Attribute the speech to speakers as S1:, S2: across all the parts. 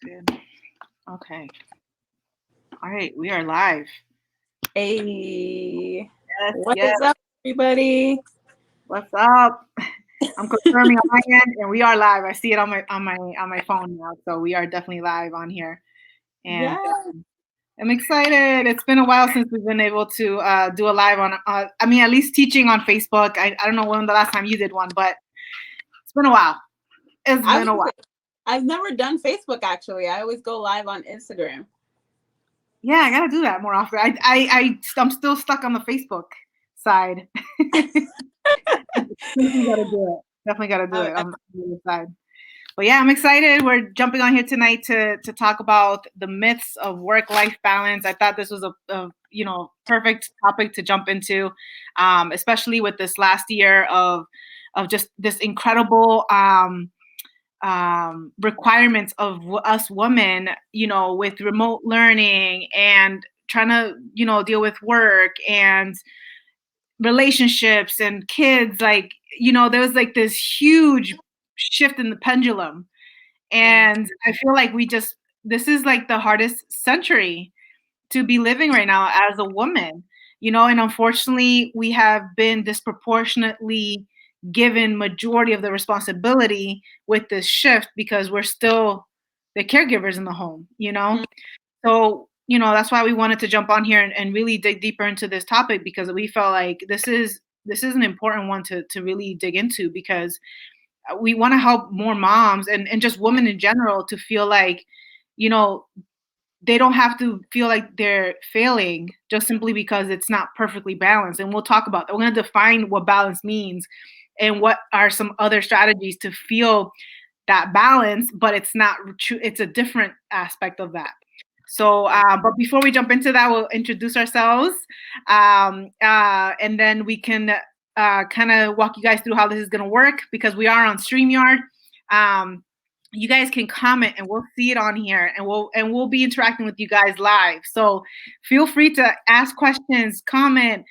S1: Good. Okay. All right. We are live.
S2: Hey,
S1: Yes.
S2: what
S1: Yes.
S2: is up, everybody?
S1: What's up? I'm confirming on my end, and we are live. I see it on my phone now, so we are definitely live on here, and
S2: Yeah,
S1: I'm excited. It's been a while since we've been able to do a live on. I mean, at least teaching on Facebook. I don't know when the last time you did one, but it's been a while. It's
S2: I
S1: been
S2: was
S1: a
S2: gonna
S1: while.
S2: say, I've never done Facebook actually. I always go live on Instagram.
S1: Yeah, I gotta do that more often. I'm still stuck on the Facebook side. Definitely gotta do it. Definitely gotta do
S2: Oh,
S1: it on the other side. But yeah, I'm excited. We're jumping on here tonight to talk about the myths of work-life balance. I thought this was a perfect topic to jump into, especially with this last year of just this incredible requirements of us women, with remote learning and trying to deal with work and relationships and kids. Like, there was like this huge shift in the pendulum,
S2: yeah.
S1: and I feel like this is like the hardest century to be living right now as a woman, and unfortunately we have been disproportionately given majority of the responsibility with this shift because we're still the caregivers in the home.
S2: Mm.
S1: So, that's why we wanted to jump on here and really dig deeper into this topic, because we felt like this is an important one to really dig into, because we want to help more moms and just women in general to feel like, you know, they don't have to feel like they're failing just simply because it's not perfectly balanced. And we'll talk about that. We're going to define what balance means and what are some other strategies to feel that balance, but it's not true. It's a different aspect of that. So, but before we jump into that, we'll introduce ourselves, and then we can kind of walk you guys through how this is going to work, because we are on StreamYard. Um, you guys can comment and we'll see it on here, and we'll be interacting with you guys live. So feel free to ask questions, comment,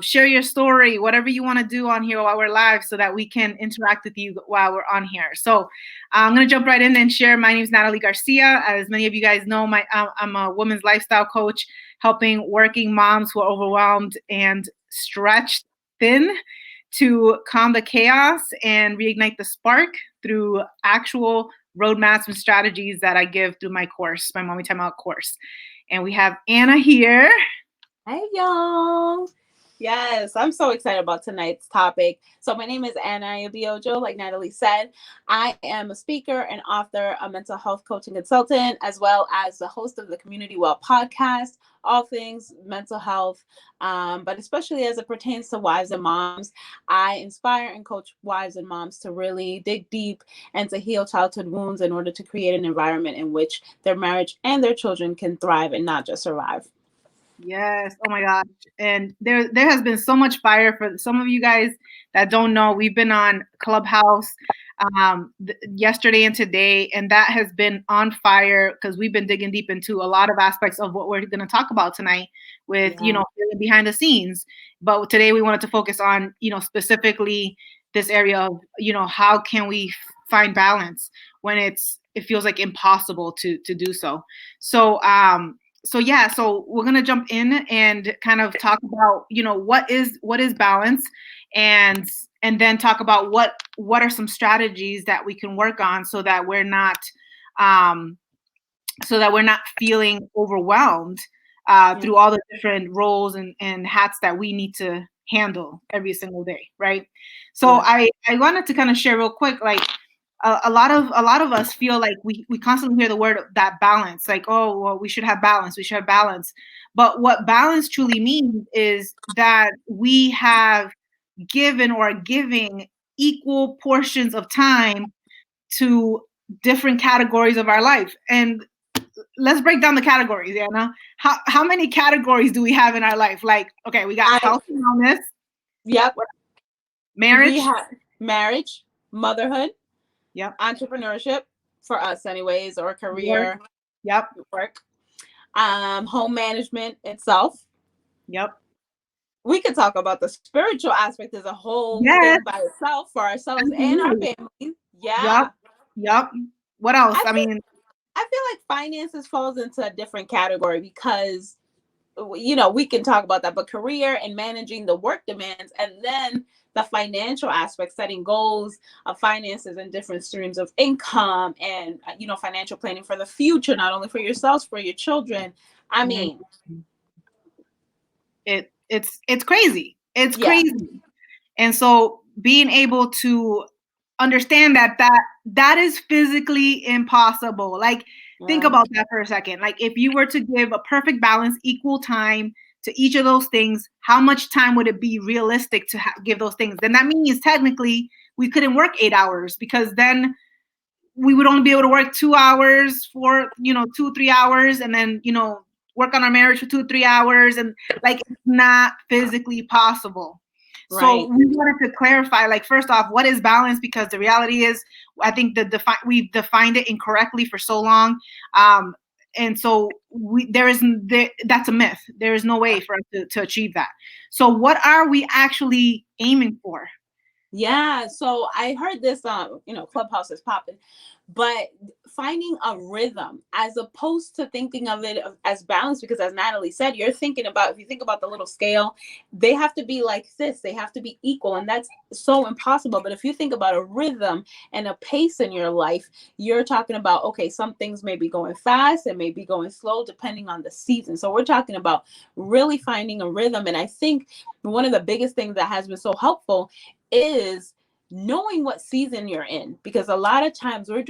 S1: share your story, whatever you want to do on here while we're live, so that we can interact with you while we're on here. So I'm going to jump right in and share. My name is Natalie Garcia. As many of you guys know, I'm a women's lifestyle coach, helping working moms who are overwhelmed and stretched thin to calm the chaos and reignite the spark through actual roadmaps and strategies that I give through my course, my Mommy Time Out course. And we have Anna here.
S2: Hey, y'all. Yes, I'm so excited about tonight's topic. So, my name is Anna Yobiojo, like Natalie said. I am a speaker and author, a mental health coaching consultant, as well as the host of the Community Well podcast, all things mental health, but especially as it pertains to wives and moms. I inspire and coach wives and moms to really dig deep and to heal childhood wounds in order to create an environment in which their marriage and their children can thrive and not just survive.
S1: Yes. Oh my gosh. And there has been so much fire. For some of you guys that don't know, we've been on Clubhouse yesterday and today, and that has been on fire because we've been digging deep into a lot of aspects of what we're going to talk about tonight with,
S2: Yeah.
S1: behind the scenes. But today we wanted to focus on, specifically this area of, how can we find balance when it feels like impossible to do so. So yeah, so we're gonna jump in and kind of talk about, what is balance, and then talk about what are some strategies that we can work on um, so that we're not feeling overwhelmed
S2: Yeah.
S1: through all the different roles and hats that we need to handle every single day, right? So
S2: Yeah.
S1: I wanted to kind of share real quick, like a lot of us feel like we constantly hear the word that balance, like, oh well, we should have balance, we should have balance. But what balance truly means is that we have given or are giving equal portions of time to different categories of our life. And let's break down the categories, Anna. How many categories do we have in our life? Like, okay, we got
S2: I
S1: health and wellness,
S2: Yep. We
S1: marriage.
S2: have marriage, motherhood,
S1: Yep.
S2: entrepreneurship for us anyways, or
S1: Work.
S2: career
S1: Yep.
S2: work. Home management itself.
S1: Yep.
S2: We could talk about the spiritual aspect as a whole
S1: Yes.
S2: thing by itself for ourselves and our
S1: Absolutely.
S2: families.
S1: Yep.
S2: Yeah.
S1: Yep. What else?
S2: I
S1: I
S2: think
S1: mean,
S2: I feel like finances falls into a different category because, you know, we can talk about that, but career and managing the work demands, and then the financial aspect, setting goals of finances and different streams of income, and, you know, financial planning for the future, not only for yourselves, for your children. I
S1: Mhm.
S2: mean,
S1: It's crazy. It's
S2: yeah,
S1: crazy. And so being able to understand that is physically impossible. Like, think
S2: yeah,
S1: about that for a second. Like, if you were to give a perfect balance, equal time to each of those things, how much time would it be realistic to give those things? Then that means technically we couldn't work 8 hours, because then we would only be able to work 2 hours for 2 3 hours, and then work on our marriage for 2 3 hours, and like, it's not physically possible. So
S2: right.
S1: we wanted to clarify, like, first off, what is balance? Because the reality is, I think we've defined it incorrectly for so long. And so that's a myth. There is no way for us to achieve that. So what are we actually aiming for?
S2: Yeah, so I heard this you know, Clubhouse is popping, but finding a rhythm as opposed to thinking of it as balance, because as Natalie said, you're thinking about, if you think about the little scale, they have to be like this, they have to be equal, and that's so impossible. But if you think about a rhythm and a pace in your life, you're talking about, okay, some things may be going fast and may be going slow depending on the season. So we're talking about really finding a rhythm. And I think one of the biggest things that has been so helpful is knowing what season you're in, because a lot of times we're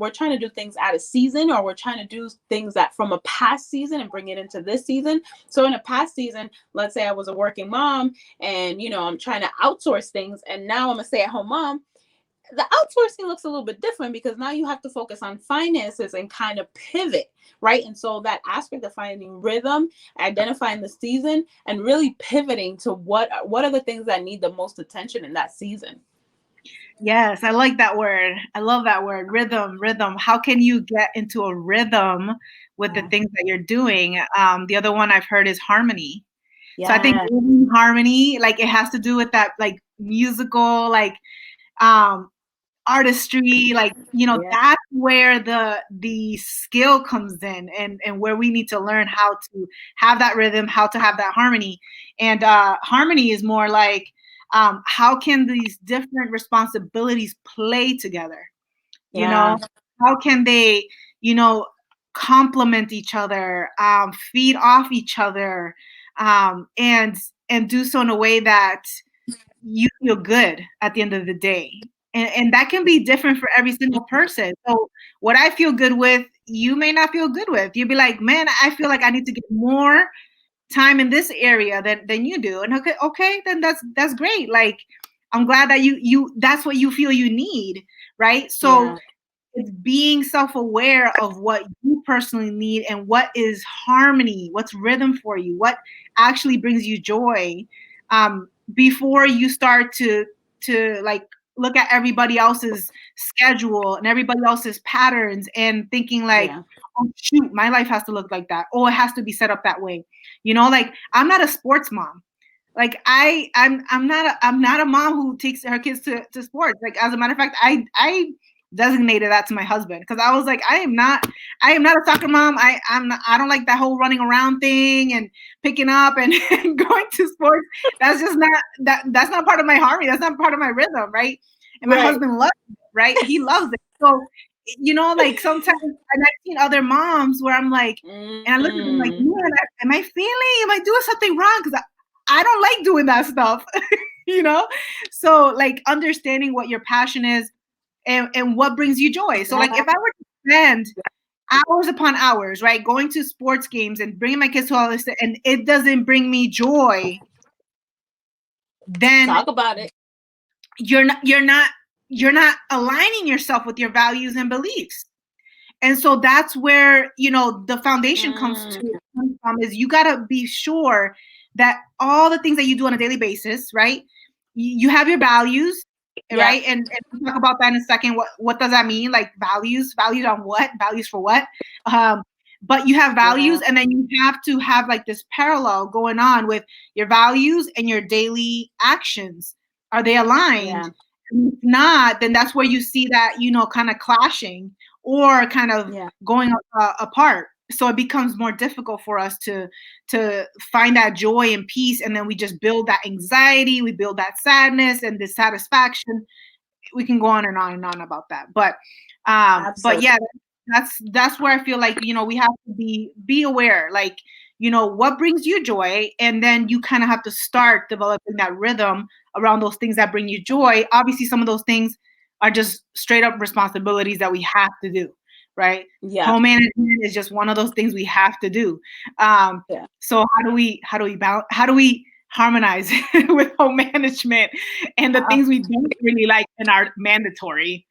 S2: trying to do things out of season, or we're trying to do things that from a past season and bring it into this season. So in a past season, let's say I was a working mom, and you know, I'm trying to outsource things, and now I'm a stay-at-home mom. The outsourcing looks a little bit different because now you have to focus on finances and kind of pivot, right? And so that aspect of finding rhythm, identifying the season, and really pivoting to what are the things that need the most attention in that season.
S1: Yes, I like that word. I love that word, rhythm, rhythm. How can you get into a rhythm with the
S2: Yeah.
S1: things that you're doing? The other one I've heard is harmony. So I think
S2: Yeah.
S1: harmony, like, it has to do with that, like, musical, like, um, artistry, like,
S2: Yeah.
S1: that's where the skill comes in, and where we need to learn how to have that rhythm, how to have that harmony. And harmony is more like, how can these different responsibilities play together? you
S2: Yeah.
S1: know how can they you know complement each other, feed off each other, and do so in a way that you feel good at the end of the day. And that can be different for every single person. So what I feel good with, you may not feel good with. You'll be like, man, I feel like I need to get more time in this area than you do. And okay, then that's great. Like, I'm glad that you that's what you feel you need, right? So
S2: Yeah.
S1: it's being self-aware of what you personally need, and what is harmony, what's rhythm for you, what actually brings you joy, before you start to like look at everybody else's schedule and everybody else's patterns, and thinking like,
S2: Yeah.
S1: oh shoot, my life has to look like that, or it has to be set up that way. Like, I'm not a sports mom. Like, I'm not a mom who takes her kids to sports. Like, as a matter of fact, I designated that to my husband, because I was like, I am not a soccer mom. I don't like that whole running around thing and picking up and, and going to sports. That's just not that's not part of my harmony. That's not part of my rhythm, right? And my
S2: Right.
S1: husband loves it, right? He loves it. So, like, sometimes, and I've seen other moms where I'm like, and I look at them like,
S2: Mm.
S1: man, am I failing? Am I doing something wrong? Because I don't like doing that stuff, you know? So, like, understanding what your passion is, and what brings you joy. So, like, if
S2: Yeah.
S1: I were to spend hours upon hours, right, going to sports games and bringing my kids to all this, and it doesn't bring me joy, then
S2: Talk about it.
S1: you're not aligning yourself with your values and beliefs. And so that's where, the foundation
S2: Mm.
S1: comes from, is you got to be sure that all the things that you do on a daily basis, right? You have your values,
S2: Yeah.
S1: right? And we'll talk about that in a second. What does that mean? Like, values on what? Values for what? Um, but you have
S2: Yeah.
S1: values, and then you have to have, like, this parallel going on with your values and your daily actions. Are they aligned?
S2: Yeah.
S1: If not, then that's where you see that, kind of clashing, or kind of
S2: Yeah.
S1: going apart. So it becomes more difficult for us to find that joy and peace, and then we just build that anxiety, we build that sadness and dissatisfaction. We can go on and on and on about that, but
S2: Absolutely.
S1: yeah, that's where I feel like, we have to be aware, like, what brings you joy, and then you kind of have to start developing that rhythm around those things that bring you joy. Obviously, some of those things are just straight up responsibilities that we have to do, right?
S2: Yeah.
S1: Home management is just one of those things we have to do.
S2: Yeah.
S1: So how do we harmonize with home management and the
S2: Uh,
S1: things we don't really like and are mandatory?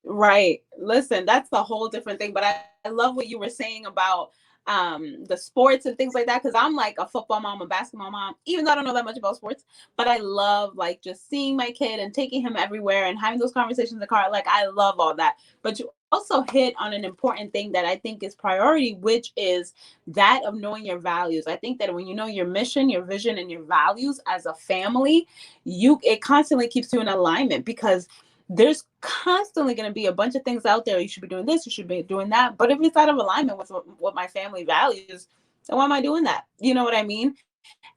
S2: Right. Listen, that's a whole different thing. But I love what you were saying about the sports and things like that. Cause I'm like a football mom, a basketball mom, even though I don't know that much about sports, but I love like just seeing my kid and taking him everywhere and having those conversations in the car. Like I love all that. But you also hit on an important thing that I think is priority, which is that of knowing your values. I think that when you know your mission, your vision, and your values as a family, it constantly keeps you in alignment, because there's constantly going to be a bunch of things out there. You should be doing this, you should be doing that. But if it's out of alignment with what my family values, then why am I doing that? You know what I mean?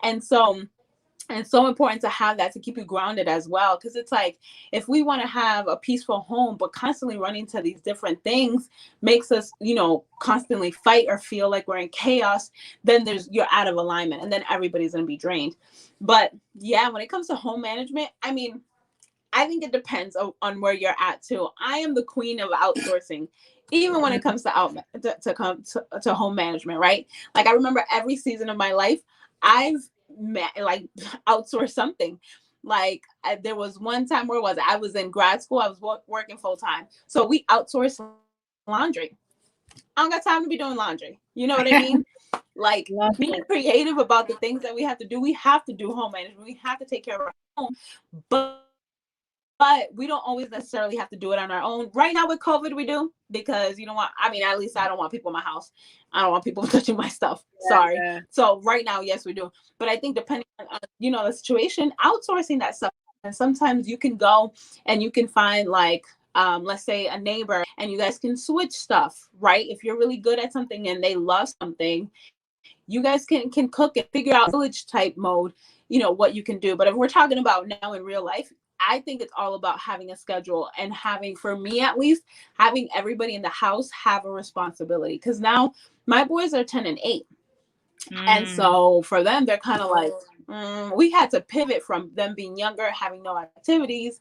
S2: And so important to have that to keep you grounded as well. Because it's like, if we want to have a peaceful home, but constantly running to these different things makes us, constantly fight or feel like we're in chaos, then you're out of alignment, and then everybody's going to be drained. But yeah, when it comes to home management, I mean, I think it depends on where you're at too. I am the queen of outsourcing, even when it comes to home management, right? Like I remember every season of my life, I've like outsourced something. Like there was one time, where was it? I was in grad school. I was working full time, so we outsourced laundry. I don't got time to be doing laundry. You know what I mean? Like
S1: Love
S2: being
S1: it.
S2: creative about the things that we have to do. We have to do home management. We have to take care of our home, but we don't always necessarily have to do it on our own. Right now with COVID, we do, because you know what? I mean, at least I don't want people in my house. I don't want people touching my stuff. Sorry.
S1: Yeah.
S2: So right now, yes, we do. But I think depending on the situation, outsourcing that stuff. And sometimes you can go and you can find like let's say a neighbor, and you guys can switch stuff, right? If you're really good at something and they love something, you guys can cook and figure out village type mode, what you can do. But if we're talking about now in real life, I think it's all about having a schedule, and having, for me at least, having everybody in the house have a responsibility. Because now my boys are 10 and 8. And
S1: Mm.
S2: so for them, they're kind of like, we had to pivot from them being younger, having no activities.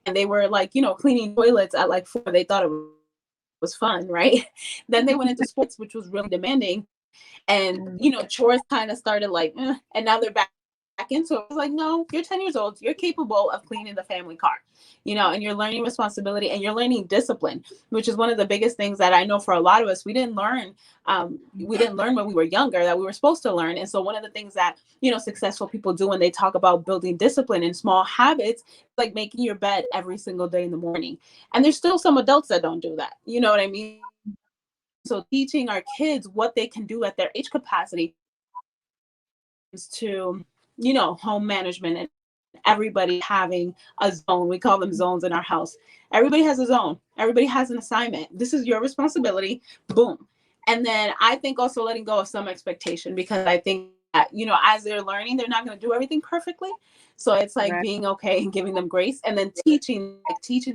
S2: And they were like, cleaning toilets at like 4. They thought it was fun, right? Then they went into sports, which was really demanding. And chores kind of started like and now they're back into it. It's like, no, you're 10 years old, you're capable of cleaning the family car, and you're learning responsibility, and you're learning discipline, which is one of the biggest things that I know for a lot of us we didn't learn. We didn't learn when we were younger that we were supposed to learn. And so one of the things that successful people do when they talk about building discipline in small habits, like making your bed every single day in the morning. And there's still some adults that don't do that, you know what I mean? So teaching our kids what they can do at their age capacity to, home management, and everybody having a zone. We call them zones in our house. Everybody has a zone. Everybody has an assignment. This is your responsibility. Boom. And then I think also letting go of some expectation, because I think that, as they're learning, they're not going to do everything perfectly. So it's like
S1: Right.
S2: being okay and giving them grace, and then teaching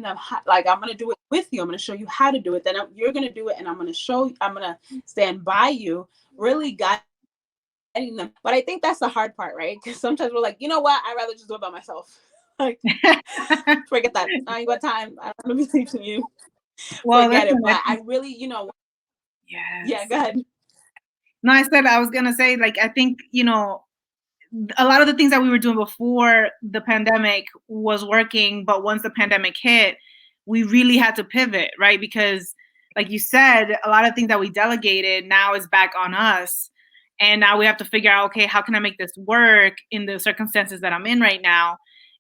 S2: them how, like, I'm going to do it with you. I'm going to show you how to do it. Then you're going to do it, and I'm going to stand by you, really guiding them. But I think that's the hard part, right? Because sometimes we're like, you know what? I'd rather just do it by myself. Like, forget that. I ain't got time. I don't want to be teaching you.
S1: Well,
S2: Forget
S1: listen,
S2: it. But I really, yeah,
S1: yes.
S2: go ahead.
S1: No, I was gonna say, like, I think, a lot of the things that we were doing before the pandemic was working, but once the pandemic hit, we really had to pivot, right? Because, like you said, a lot of things that we delegated now is back on us. And now we have to figure out, okay, how can I make this work in the circumstances that I'm in right now?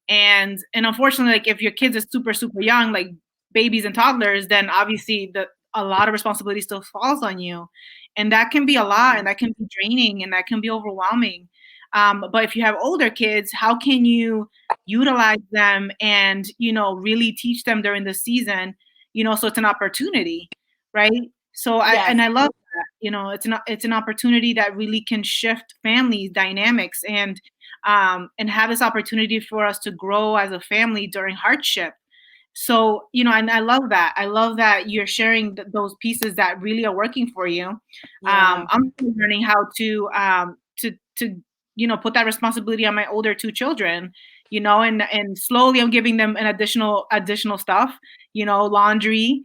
S1: And unfortunately, like, if your kids are super, super young, like babies and toddlers, then obviously a lot of responsibility still falls on you. And that can be a lot, and that can be draining, and that can be overwhelming. But if you have older kids, how can you utilize them and, really teach them during the season, so it's an opportunity, right? So
S2: Yes.
S1: I love that. You know, it's an opportunity that really can shift family dynamics and have this opportunity for us to grow as a family during hardship. So, you know, and I love that. I love that you're sharing those pieces that really are working for you.
S2: Yeah.
S1: I'm still learning how to you know, put that responsibility on my older two children, you know, and slowly I'm giving them an additional stuff, you know, laundry,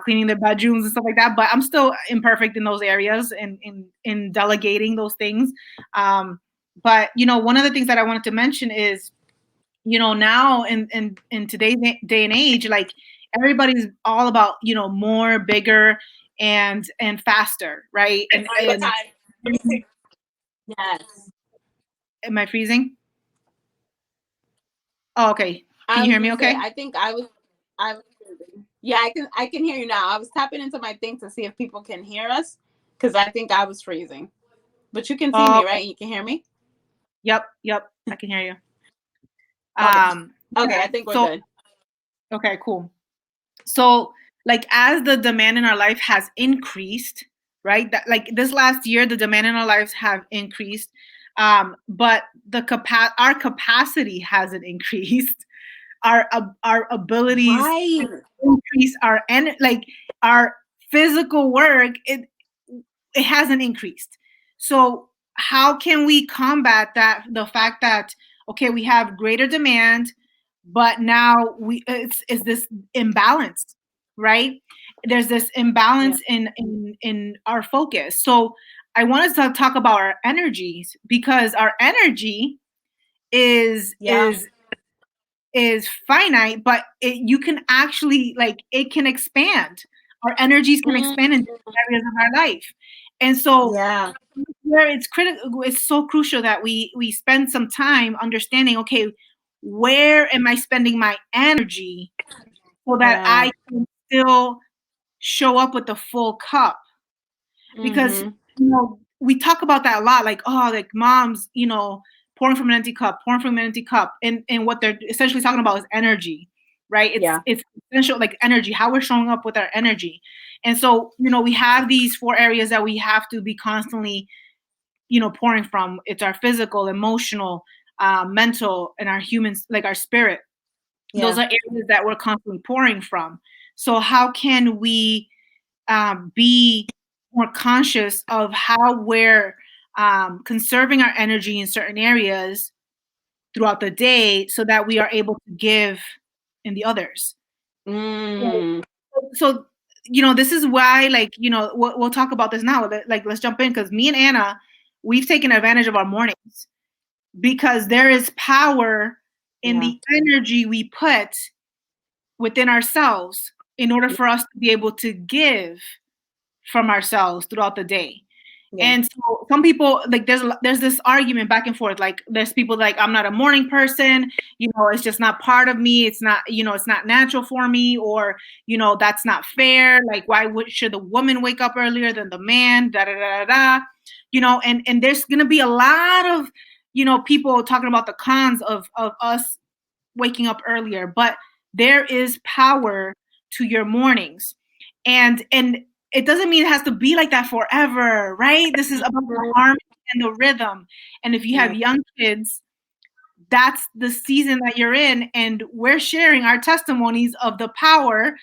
S1: cleaning their bedrooms and stuff like that. But I'm still imperfect in those areas and in delegating those things. But you know, one of the things that I wanted to mention is, you know, now in today's day and age, like everybody's all about, you know, more, bigger, and faster, right? And
S2: Yes.
S1: am I freezing? Oh, okay. Can
S2: I
S1: you
S2: was
S1: hear me
S2: gonna say,
S1: okay?
S2: I was yeah, I can hear you now. I was tapping into my thing to see if people can hear us because I think I was freezing. But you can see
S1: Oh,
S2: me, right? You can hear me?
S1: yep, I can hear you.
S2: Okay. Okay,
S1: Yeah,
S2: I think we're
S1: so
S2: good.
S1: okay, cool. So like as the demand in our life has increased, right? That like this last year, the demand in our lives have increased. But our capacity hasn't increased. Our abilities
S2: Right.
S1: increase like our physical work, it hasn't increased. So how can we combat that, the fact that okay, we have greater demand, but now it's this imbalance, right? There's this
S2: Yeah.
S1: imbalance in our focus. So I wanted to talk about our energies, because our energy is
S2: Yeah.
S1: is is finite, but you can actually, like, it can expand. Our energies can
S2: Mm,
S1: expand in different areas of our life. And so
S2: yeah.
S1: where it's critical, it's so crucial that we spend some time understanding, okay, where am I spending my energy so that
S2: Yeah.
S1: I can still show up with the full cup? Because
S2: Mm-hmm.
S1: you know, we talk about that a lot, like, oh, like moms, you know, pouring from an empty cup, and what they're essentially talking about is energy, right?
S2: Yeah.
S1: It's essential, like energy, how we're showing up with our energy. And so, you know, we have these four areas that we have to be constantly, you know, pouring from. It's our physical, emotional, mental, and our humans, like our spirit. Those
S2: Yeah.
S1: are areas that we're constantly pouring from. So how can we be more conscious of how we're conserving our energy in certain areas throughout the day so that we are able to give in the others?
S2: Mm.
S1: So, you know, this is why, like, you know, we'll talk about this now. Like, let's jump in, because me and Anna, we've taken advantage of our mornings, because there is power in
S2: Yeah.
S1: the energy we put within ourselves in order for us to be able to give from ourselves throughout the day.
S2: Yeah.
S1: And so some people, like, there's this argument back and forth. Like there's people like, I'm not a morning person, you know, it's just not part of me. It's not, you know, it's not natural for me, or, you know, that's not fair. Like, should the woman wake up earlier than the man? Da da da da da. You know, and there's gonna be a lot of, you know, people talking about the cons of us waking up earlier, but there is power to your mornings. And it doesn't mean it has to be like that forever, right? This is about the harmony and the rhythm. And if you have
S2: Yeah.
S1: young kids, that's the season that you're in, and we're sharing our testimonies of the power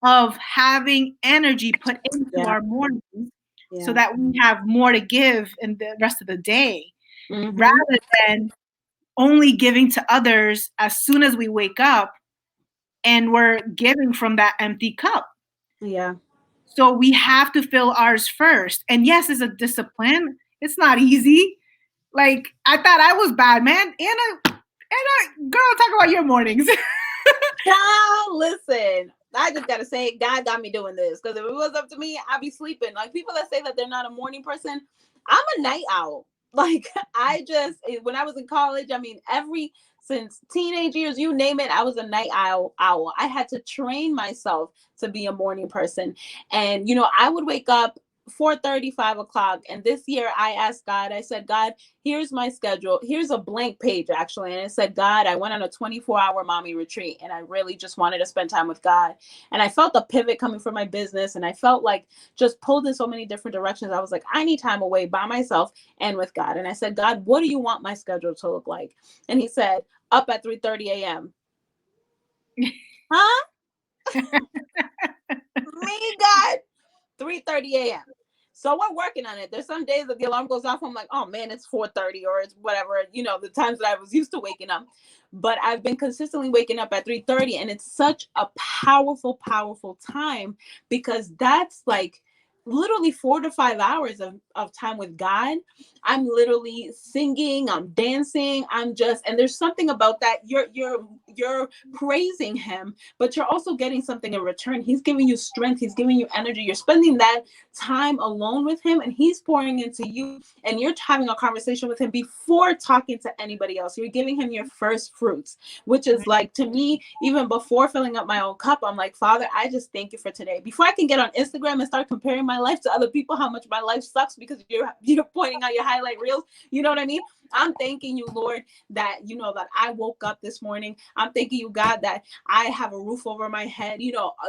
S1: of having energy put into
S2: Yeah.
S1: our mornings so
S2: Yeah.
S1: that we have more to give in the rest of the day,
S2: Mm-hmm.
S1: rather than only giving to others as soon as we wake up and we're giving from that empty cup.
S2: Yeah.
S1: So we have to fill ours first. And yes, it's a discipline. It's not easy. Like, I thought I was bad, man. Anna, girl, talk about your mornings.
S2: Child, listen. I just gotta say, God got me doing this because if it was up to me, I'd be sleeping. Like people that say that they're not a morning person, I'm a night owl. Like when I was in college, I mean, since teenage years, you name it, I was a night owl. I had to train myself to be a morning person, and I would wake up 4:30, 5 o'clock. And this year I asked God, I said, God, here's my schedule. Here's a blank page, actually. And it said, God, I went on a 24-hour mommy retreat, and I really just wanted to spend time with God. And I felt a pivot coming from my business, and I felt like just pulled in so many different directions. I was like, I need time away by myself and with God. And I said, God, what do you want my schedule to look like? And he said, up at 3:30 a.m. Huh? Me, God. 3:30 a.m. So we're working on it. There's some days that the alarm goes off, I'm like, oh man, it's 4:30 or it's whatever, the times that I was used to waking up. But I've been consistently waking up at 3:30, and it's such a powerful, powerful time, because that's like literally 4 to 5 hours of time with God. I'm literally singing, I'm dancing, and there's something about that. You're praising him, but you're also getting something in return. He's giving you strength, he's giving you energy. You're spending that time alone with him, and he's pouring into you, and you're having a conversation with him before talking to anybody else. You're giving him your first fruits, which is like, to me, even before filling up my own cup, I'm like, Father, I just thank you for today. Before I can get on Instagram and start comparing my life to other people, how much my life sucks because you're pointing out your highlight reels. You know what I mean? I'm thanking you, Lord, that that I woke up this morning. I'm thanking you, God, that I have a roof over my head.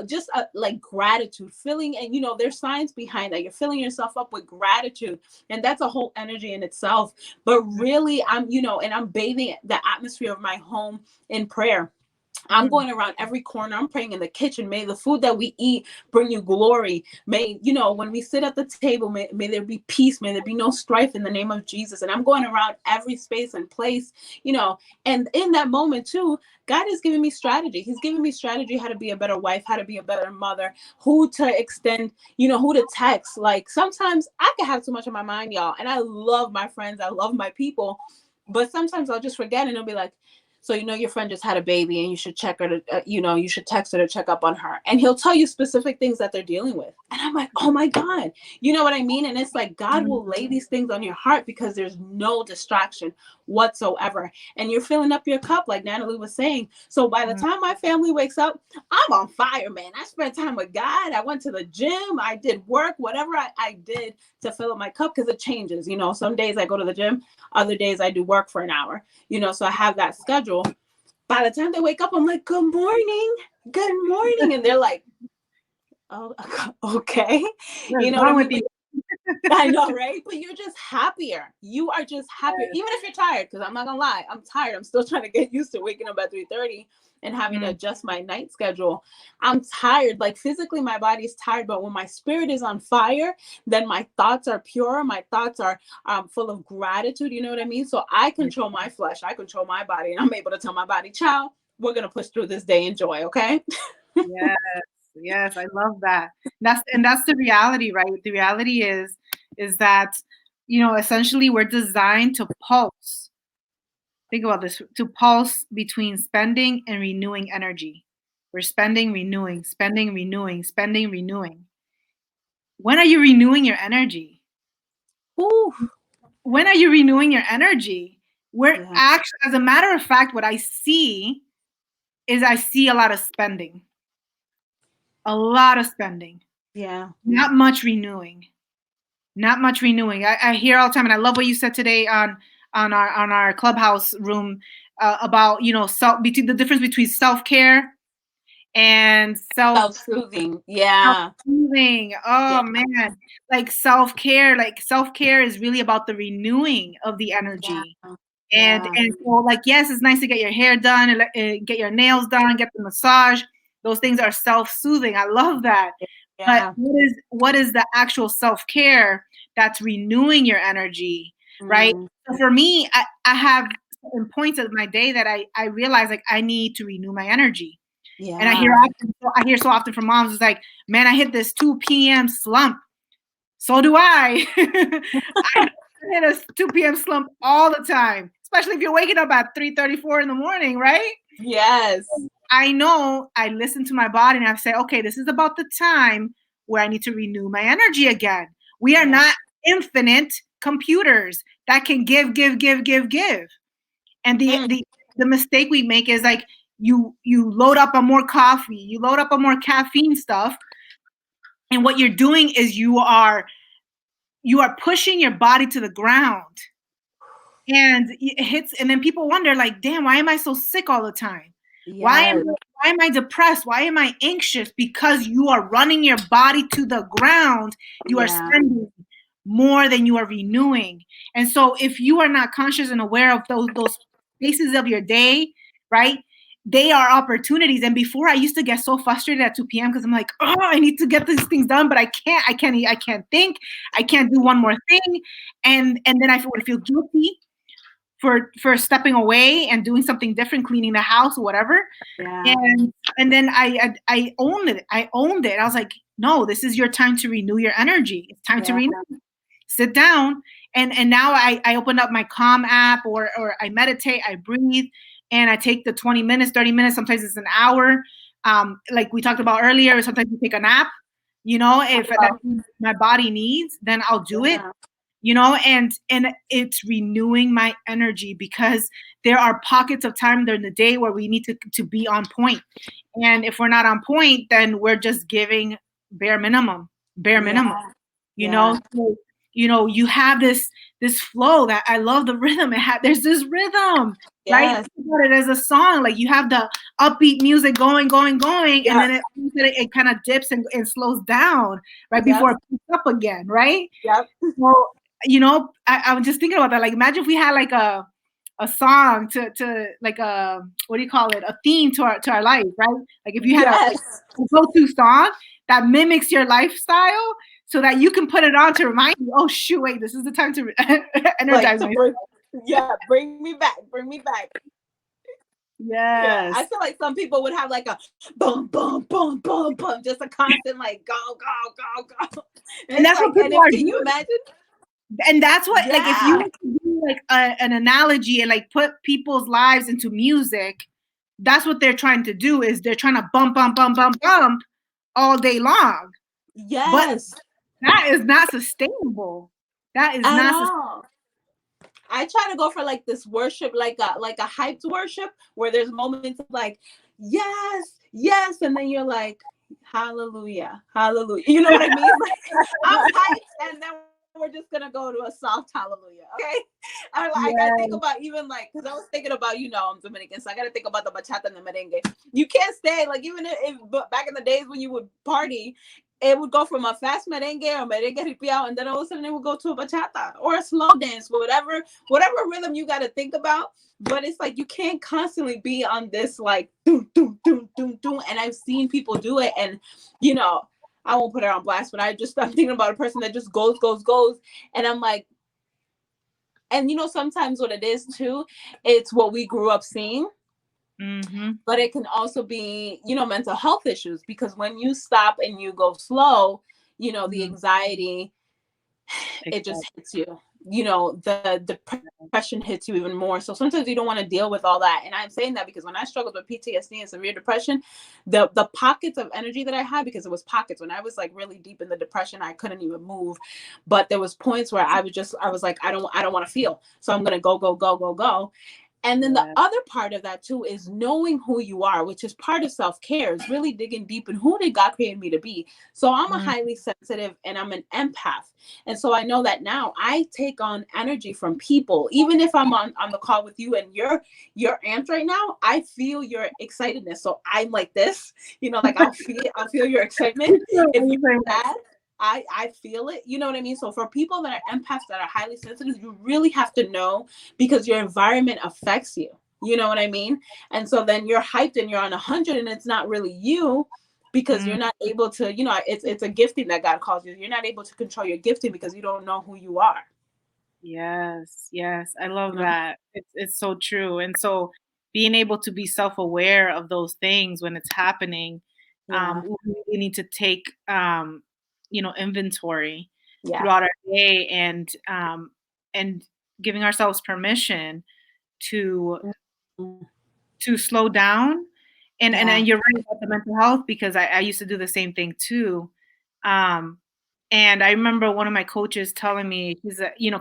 S2: Just like gratitude, filling, and there's science behind that. You're filling yourself up with gratitude, and that's a whole energy in itself. But really, and I'm bathing the atmosphere of my home in prayer. I'm going around every corner. I'm praying in the kitchen. May the food that we eat bring you glory. May, when we sit at the table, may there be peace. May there be no strife in the name of Jesus. And I'm going around every space and place, and in that moment too, God is giving me strategy. He's giving me strategy how to be a better wife, how to be a better mother, who to extend, who to text. Like, sometimes I can have too much on my mind, y'all. And I love my friends. I love my people. But sometimes I'll just forget, and it'll be like, so your friend just had a baby, and you should check her to, you should text her to check up on her. And he'll tell you specific things that they're dealing with. And I'm like, oh my God, you know what I mean? And it's like, God will lay these things on your heart because there's no distraction whatsoever. And you're filling up your cup, like Natalie was saying. So by the time my family wakes up, I'm on fire, man. I spent time with God. I went to the gym. I did work, whatever I did to fill up my cup, because it changes. Some days I go to the gym, other days I do work for an hour, so I have that schedule. By the time they wake up, I'm like, good morning. And they're like, oh, okay.
S1: What's wrong with you?
S2: I know, right? But you're just happier. You are just happier, even if you're tired, because I'm not gonna lie, I'm tired. I'm still trying to get used to waking up at 3:30 and having to adjust my night schedule. I'm tired. Like, physically, my body's tired, but when my spirit is on fire, then my thoughts are pure. My thoughts are full of gratitude. You know what I mean? So I control my flesh. I control my body, and I'm able to tell my body, child, we're gonna push through this day in joy, okay?
S1: Yes, I love that. That's the reality, right? The reality is that essentially we're designed to pulse. Think about this, to pulse between spending and renewing energy. We're spending, renewing, spending, renewing, spending, renewing. When are you renewing your energy?
S2: Ooh.
S1: When are you renewing your energy? We're actually, as a matter of fact, what I see is I see a lot of spending. A lot of spending.
S2: Yeah.
S1: Not much renewing. Not much renewing. I hear all the time, and I love what you said today on our clubhouse room about between the difference between self-care and
S2: self-soothing. Yeah.
S1: Self-soothing. Oh man, like self-care is really about the renewing of the energy. And so, like, yes, it's nice to get your hair done and get your nails done, get the massage. Those things are self-soothing. I love that.
S2: Yeah.
S1: But what is the actual self-care that's renewing your energy, right? So for me, I have certain points of my day that I realize, like, I need to renew my energy.
S2: Yeah.
S1: And I hear so often from moms, it's like, man, I hit this 2 p.m. slump. So do I. I hit a 2 p.m. slump all the time, especially if you're waking up at 3:34 in the morning, right?
S2: Yes.
S1: I know. I listen to my body and I say, okay, this is about the time where I need to renew my energy again. We are not infinite computers that can give. And the mistake we make is, like, you load up on more coffee, you load up on more caffeine stuff, and what you're doing is you are you are pushing your body to the ground, and it hits, and then people wonder, like, damn, why am I so sick all the time?
S2: Yes.
S1: Why am I depressed? Why am I anxious? Because you are running your body to the ground. You are
S2: Yeah.
S1: spending more than you are renewing. And so if you are not conscious and aware of those spaces of your day, right? They are opportunities. And before, I used to get so frustrated at 2 p.m. because I'm like, oh, I need to get these things done, but I can't think. I can't do one more thing. And then I would feel guilty for stepping away and doing something different, cleaning the house or whatever.
S2: Yeah.
S1: And then I owned it. I owned it. I was like, no, this is your time to renew your energy. It's time to
S2: Yeah.
S1: renew. Sit down. And now I open up my Calm app, or I meditate, I breathe, and I take the 20 minutes, 30 minutes, sometimes it's an hour. Like we talked about earlier, sometimes you take a nap, if that's what my body needs, then I'll do it. And it's renewing my energy, because there are pockets of time during the day where we need to be on point. And if we're not on point, then we're just giving bare minimum, So, you have this flow that I love the rhythm. There's this rhythm, right?
S2: Yes.
S1: Think about it as a song. Like, you have the upbeat music going, and then it kind of dips and slows down right before it picks up again, right?
S2: Yep.
S1: So, I was just thinking about that. Like, imagine if we had like a song to like a, what do you call it? A theme to our life, right? Like, if you had a go-to song that mimics your lifestyle, so that you can put it on to remind you, oh shoot, wait, this is the time to energize myself.
S2: Bring me back.
S1: Yes.
S2: Yeah, I feel like some people would have like a boom, boom, boom, boom, boom, just a constant like go, go, go, go.
S1: And that's what people are doing.
S2: Can you imagine?
S1: And that's what, like, if you do like an analogy and like put people's lives into music, that's what they're trying to do. Is they're trying to bump all day long.
S2: Yes.
S1: But that is not sustainable. That is
S2: At
S1: not
S2: all.
S1: sustainable.
S2: I try to go for like this worship, like a hyped worship, where there's moments of like, yes, and then you're like, hallelujah. You know what I mean? Like, I'm hyped, and then we're just gonna go to a soft hallelujah. Okay. I gotta think about, even like, because I was thinking about, I'm Dominican, so I gotta think about the bachata and the merengue. You can't stay, like, even if back in the days when you would party, it would go from a fast merengue or merengue ripiao, and then all of a sudden it would go to a bachata or a slow dance, whatever rhythm you got to think about. But it's like, you can't constantly be on this like doom, doom, doom, doom, doom. And I've seen people do it, and I won't put her on blast, but I'm thinking about a person that just goes, and I'm like, and sometimes what it is too, it's what we grew up seeing.
S1: Mm-hmm.
S2: But it can also be, mental health issues, because when you stop and you go slow, the anxiety, it just hits you. The depression hits you even more. So sometimes you don't want to deal with all that. And I'm saying that because when I struggled with PTSD and severe depression, the pockets of energy that I had, because it was pockets when I was like really deep in the depression, I couldn't even move. But there was points where I was like, I don't want to feel. So I'm going to go. And then the other part of that too is knowing who you are, which is part of self-care, is really digging deep in who did God create me to be. So I'm a highly sensitive, and I'm an empath. And so I know that now I take on energy from people. Even if I'm on the call with you and you're amped right now, I feel your excitedness. So I'm like this, like I'll feel your excitement. If you're sad, I feel it. You know what I mean? So for people that are empaths, that are highly sensitive, you really have to know, because your environment affects you. You know what I mean? And so then you're hyped and you're on 100, and it's not really you, because you're not able to, it's a gifting that God calls you. You're not able to control your gifting because you don't know who you are.
S1: Yes. I love that. It's so true. And so being able to be self-aware of those things when it's happening, we need to take inventory throughout our day, and giving ourselves permission to slow down. And you're right about the mental health, because I used to do the same thing too. And I remember one of my coaches telling me, because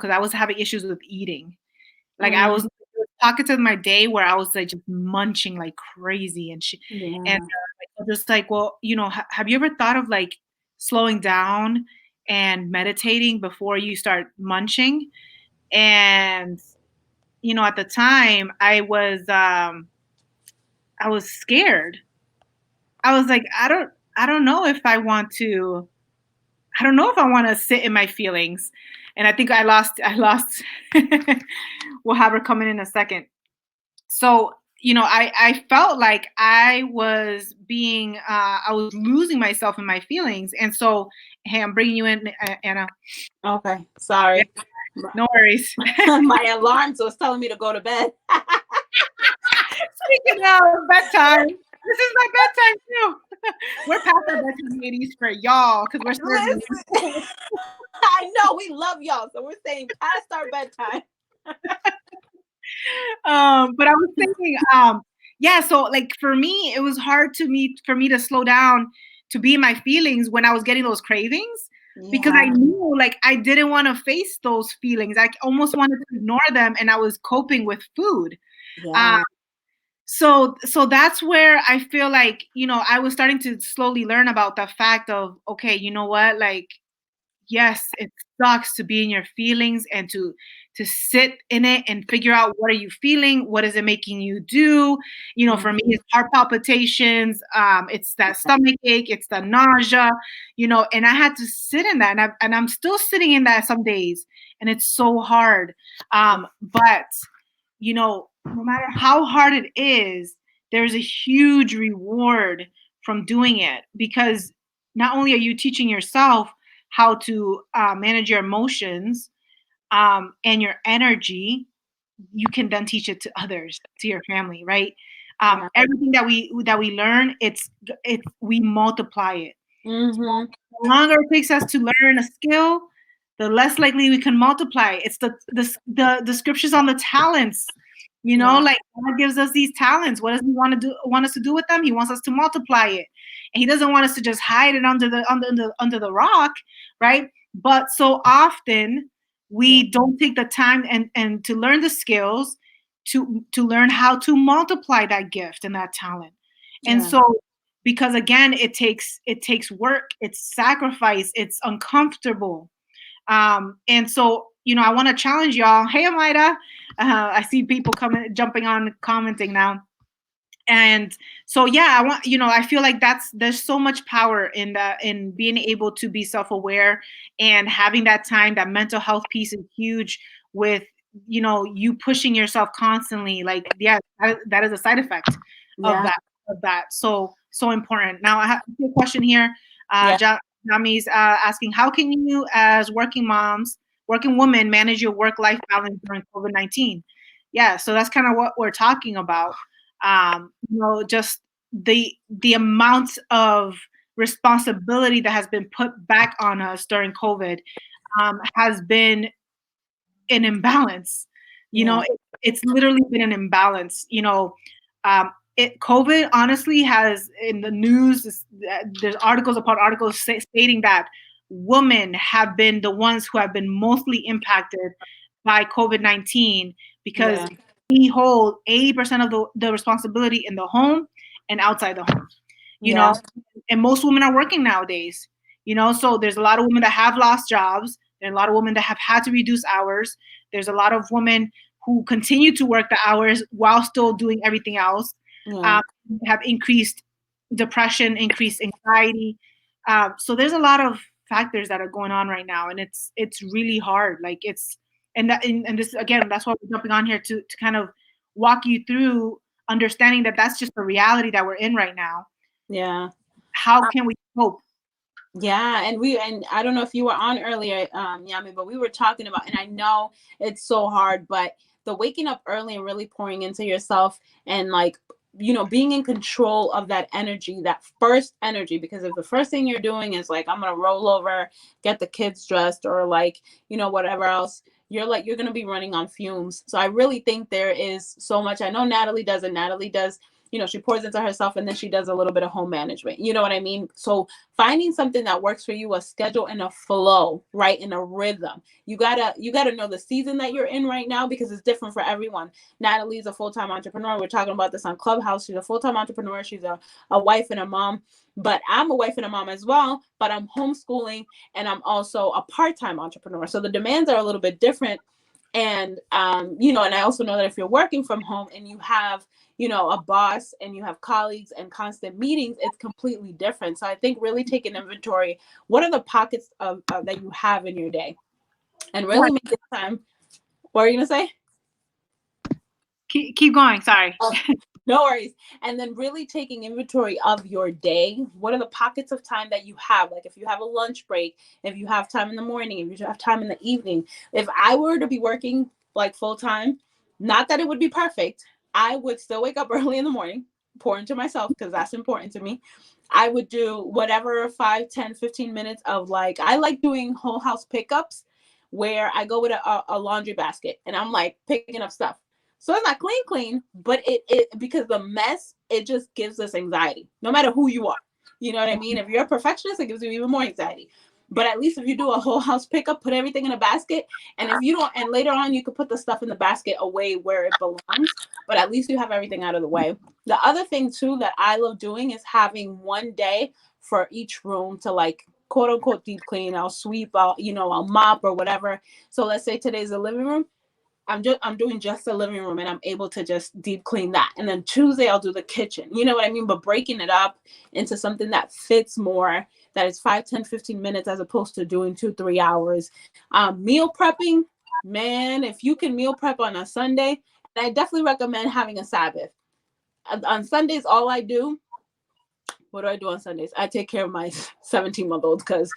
S1: I was having issues with eating. Like, I was pockets of my day where I was like just munching like crazy, and my coach was like, well, have you ever thought of like slowing down and meditating before you start munching. And, at the time I was scared. I was like, I don't know if I want to, I don't know if I want to sit in my feelings. And I think I lost, we'll have her come in a second. So, I felt like I was losing myself in my feelings. And so, hey, I'm bringing you in, Anna.
S2: Okay, sorry.
S1: No worries.
S2: My alarm was telling me to go to bed.
S1: Speaking of bedtime, this is my bedtime too. We're past our bedtime, ladies, for y'all because we're serving.
S2: I know we love y'all, so we're saying past our bedtime.
S1: But I was thinking, yeah. So like for me, it was hard for me to slow down to be in my feelings when I was getting those cravings. Because I knew like I didn't want to face those feelings. I almost wanted to ignore them, and I was coping with food.
S2: Yeah.
S1: So that's where I feel like, I was starting to slowly learn about the fact of, okay, you know what, like, yes, it sucks to be in your feelings and to sit in it and figure out what are you feeling, what is it making you do. For me, it's heart palpitations, it's that stomach ache, it's the nausea, and I had to sit in that, and I'm still sitting in that some days, and it's so hard. But no matter how hard it is, there's a huge reward from doing it, because not only are you teaching yourself how to manage your emotions and your energy, you can then teach it to others, to your family, right? Everything that we learn, we multiply it.
S2: Mm-hmm.
S1: The longer it takes us to learn a skill, the less likely we can multiply. It's the scriptures on the talents. Like God gives us these talents. What does He want us to do with them? He wants us to multiply it, and He doesn't want us to just hide it under the rock, right? But so often we don't take the time and to learn the skills to learn how to multiply that gift and that talent. And so, because again, it takes work, it's sacrifice, it's uncomfortable. And so, I want to challenge y'all. Hey, Amida, I see people jumping on, commenting now. And so, yeah, I feel like there's so much power in that, in being able to be self-aware and having that time. That mental health piece is huge with, you pushing yourself constantly. Like, yeah, that is a side effect of that. So important. Now, I have a question here. Jami's asking, how can you, as working women, manage your work-life balance during COVID-19? Yeah, so that's kind of what we're talking about. Just the amount of responsibility that has been put back on us during COVID has been an imbalance. It's literally been an imbalance. COVID honestly has, in the news, there's articles upon articles stating that women have been the ones who have been mostly impacted by COVID-19, because we hold 80% of the responsibility in the home and outside the home. And most women are working nowadays. So there's a lot of women that have lost jobs. There are a lot of women that have had to reduce hours. There's a lot of women who continue to work the hours while still doing everything else. Have increased depression, increased anxiety. So there's a lot of factors that are going on right now, and it's really hard. Like and this, again, that's why we're jumping on here to kind of walk you through understanding that that's just the reality that we're in right now.
S2: Yeah.
S1: How can we cope?
S2: Yeah, and I don't know if you were on earlier, Yami, but we were talking about, and I know it's so hard, but the waking up early and really pouring into yourself, and like, being in control of that energy, that first energy, because if the first thing you're doing is like, I'm gonna roll over, get the kids dressed, or like, whatever else, you're gonna be running on fumes. So I really think there is so much. I know Natalie does she pours into herself, and then she does a little bit of home management. You know what I mean? So finding something that works for you, a schedule and a flow, right? In a rhythm. You gotta know the season that you're in right now, because it's different for everyone. Natalie's a full-time entrepreneur. We're talking about this on Clubhouse. She's a full-time entrepreneur. She's a wife and a mom. But I'm a wife and a mom as well, but I'm homeschooling, and I'm also a part-time entrepreneur. So the demands are a little bit different. And, and I also know that if you're working from home and you have, a boss and you have colleagues and constant meetings, it's completely different. So I think really taking inventory, what are the pockets of that you have in your day, and really making time. What are you going to say?
S1: Keep going. Sorry.
S2: Oh, no worries. And then really taking inventory of your day. What are the pockets of time that you have? Like if you have a lunch break, if you have time in the morning, if you have time in the evening. If I were to be working like full time, not that it would be perfect, I would still wake up early in the morning, pour into myself because that's important to me. I would do whatever 5, 10, 15 minutes of I like doing whole house pickups where I go with a laundry basket and I'm like picking up stuff. So it's not clean, but it because the mess, it just gives us anxiety, no matter who you are. You know what I mean? If you're a perfectionist, it gives you even more anxiety. But at least if you do a whole house pickup, put everything in a basket. And if you don't, and later on, you could put the stuff in the basket away where it belongs. But at least you have everything out of the way. The other thing, too, that I love doing is having one day for each room to quote unquote deep clean. I'll sweep, I'll mop or whatever. So let's say today's the living room. I'm doing just the living room, and I'm able to just deep clean that. And then Tuesday I'll do the kitchen. You know what I mean? But breaking it up into something that fits more, that is 5, 10, 15 minutes as opposed to doing 2, 3 hours. Meal prepping, man, if you can meal prep on a Sunday, and I definitely recommend having a Sabbath. On Sundays, all I do, what do I do on Sundays? I take care of my 17-month-old because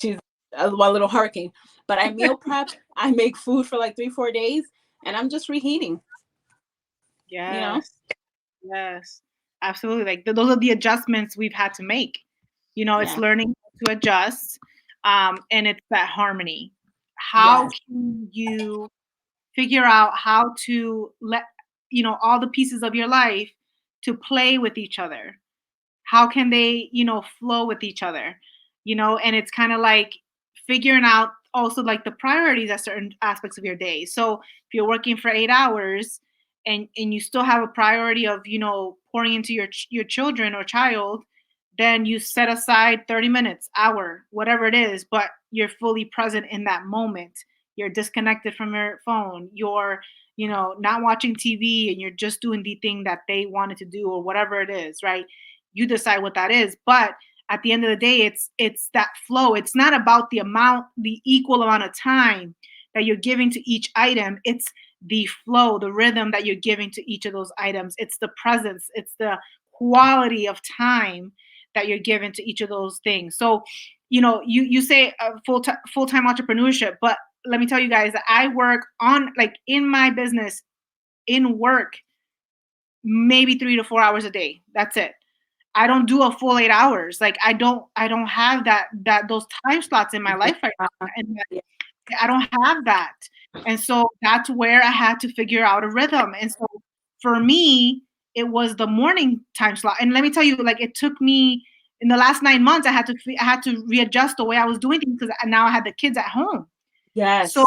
S2: she's a little hurricane. But I meal prep, I make food for 3, 4 days, and I'm just reheating.
S1: Yes. Yes, absolutely. Those are the adjustments we've had to make. It's learning to adjust, and it's that harmony. How can you figure out how to let all the pieces of your life to play with each other? How can they flow with each other? And it's kind of like figuring out also the priorities at certain aspects of your day. So if you're working for 8 hours and you still have a priority of pouring into your children or child, then you set aside 30 minutes, hour, whatever it is, but you're fully present in that moment. You're disconnected from your phone. You're not watching TV, and you're just doing the thing that they wanted to do or whatever it is, right? You decide what that is. But at the end of the day, it's that flow. It's not about the equal amount of time that you're giving to each item. It's the flow, the rhythm that you're giving to each of those items. It's the presence. It's the quality of time that you're giving to each of those things. So, you say full-time entrepreneurship, but let me tell you guys that I work on in my business, in work, maybe 3 to 4 hours a day. That's it. I don't do a full 8 hours. I don't have those time slots in my life right now. And I don't have that. And so that's where I had to figure out a rhythm. And so for me, it was the morning time slot. And let me tell you, it took me in the last 9 months, I had to readjust the way I was doing things because now I had the kids at home.
S2: Yes.
S1: So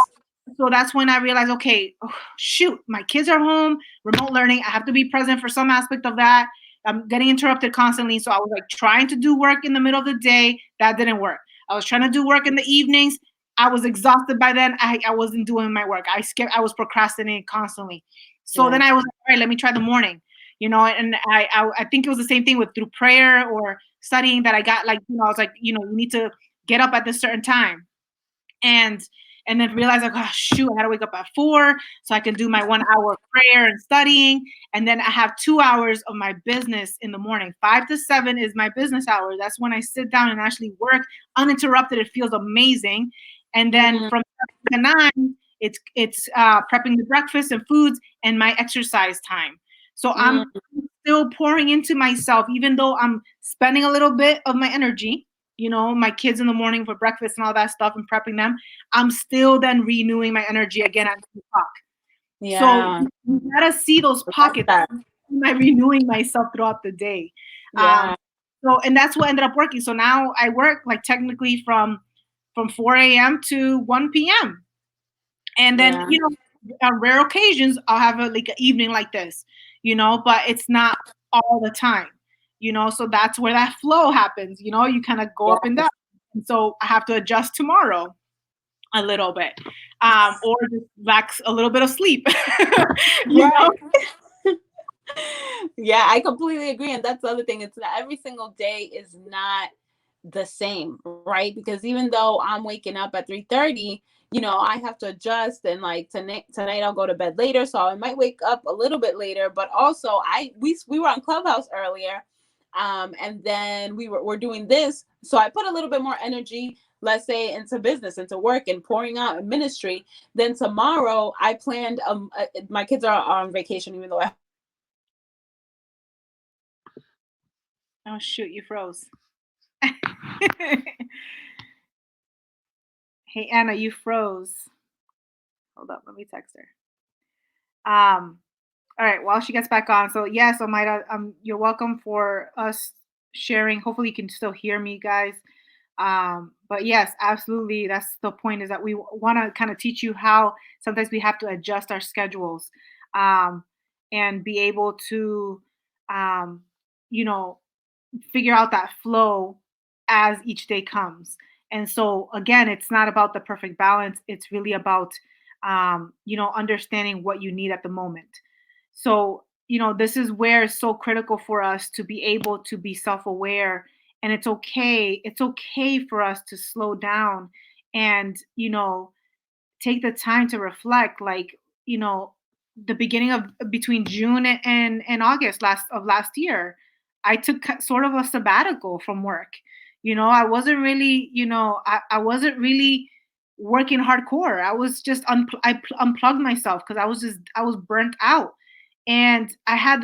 S1: that's when I realized, okay, shoot, my kids are home, remote learning. I have to be present for some aspect of that. I'm getting interrupted constantly. So I was trying to do work in the middle of the day. That didn't work. I was trying to do work in the evenings. I was exhausted by then. I wasn't doing my work. I was procrastinating constantly. So then I was all right, let me try the morning, and I think it was the same thing through prayer or studying that I got I was you need to get up at this certain time. And then realize oh shoot, I had to wake up at 4 so I can do my 1 hour of prayer and studying. And then I have 2 hours of my business in the morning. 5 to 7 is my business hour. That's when I sit down and actually work uninterrupted. It feels amazing. And then from 7 to 9, it's prepping the breakfast and foods and my exercise time. So I'm still pouring into myself, even though I'm spending a little bit of my energy, my kids in the morning for breakfast and all that stuff and prepping them. I'm still then renewing my energy again at 2 o'clock. Yeah. So you gotta see those pockets. am I renewing myself throughout the day?
S2: Yeah.
S1: So, and that's what ended up working. So now I work like technically from 4 a.m. to 1 p.m. And then,
S2: Yeah.
S1: on rare occasions, I'll have like an evening like this, but it's not all the time, so that's where that flow happens, you kind of go up and down.
S2: Yes.
S1: And so I have to adjust tomorrow a little bit, or just lack a little bit of sleep, you know?
S2: Right. Yeah, I completely agree. And that's the other thing. It's that every single day is not the same, right? Because even though I'm waking up at 3:30, I have to adjust, and like tonight I'll go to bed later. So I might wake up a little bit later, but also we were on Clubhouse earlier. And then we're doing this. So I put a little bit more energy, let's say, into business, into work, and pouring out in ministry. Then tomorrow I planned my kids are on vacation, even though I
S1: Oh shoot, you froze. Hey Anna, you froze. Hold up, let me text her. All right, while she gets back on. So yes, Omaira, you're welcome for us sharing. Hopefully you can still hear me, guys. But yes, absolutely. That's the point, is that we want to kind of teach you how sometimes we have to adjust our schedules, and be able to, um, you know, figure out that flow as each day comes. And so again, it's not about the perfect balance. It's really about, understanding what you need at the moment. So, this is where it's so critical for us to be able to be self-aware. And it's okay. It's okay for us to slow down and, take the time to reflect. Like, the beginning of between June and August last year, I took sort of a sabbatical from work. I wasn't really, I wasn't really working hardcore. I was just unplugged myself because I was burnt out, and I had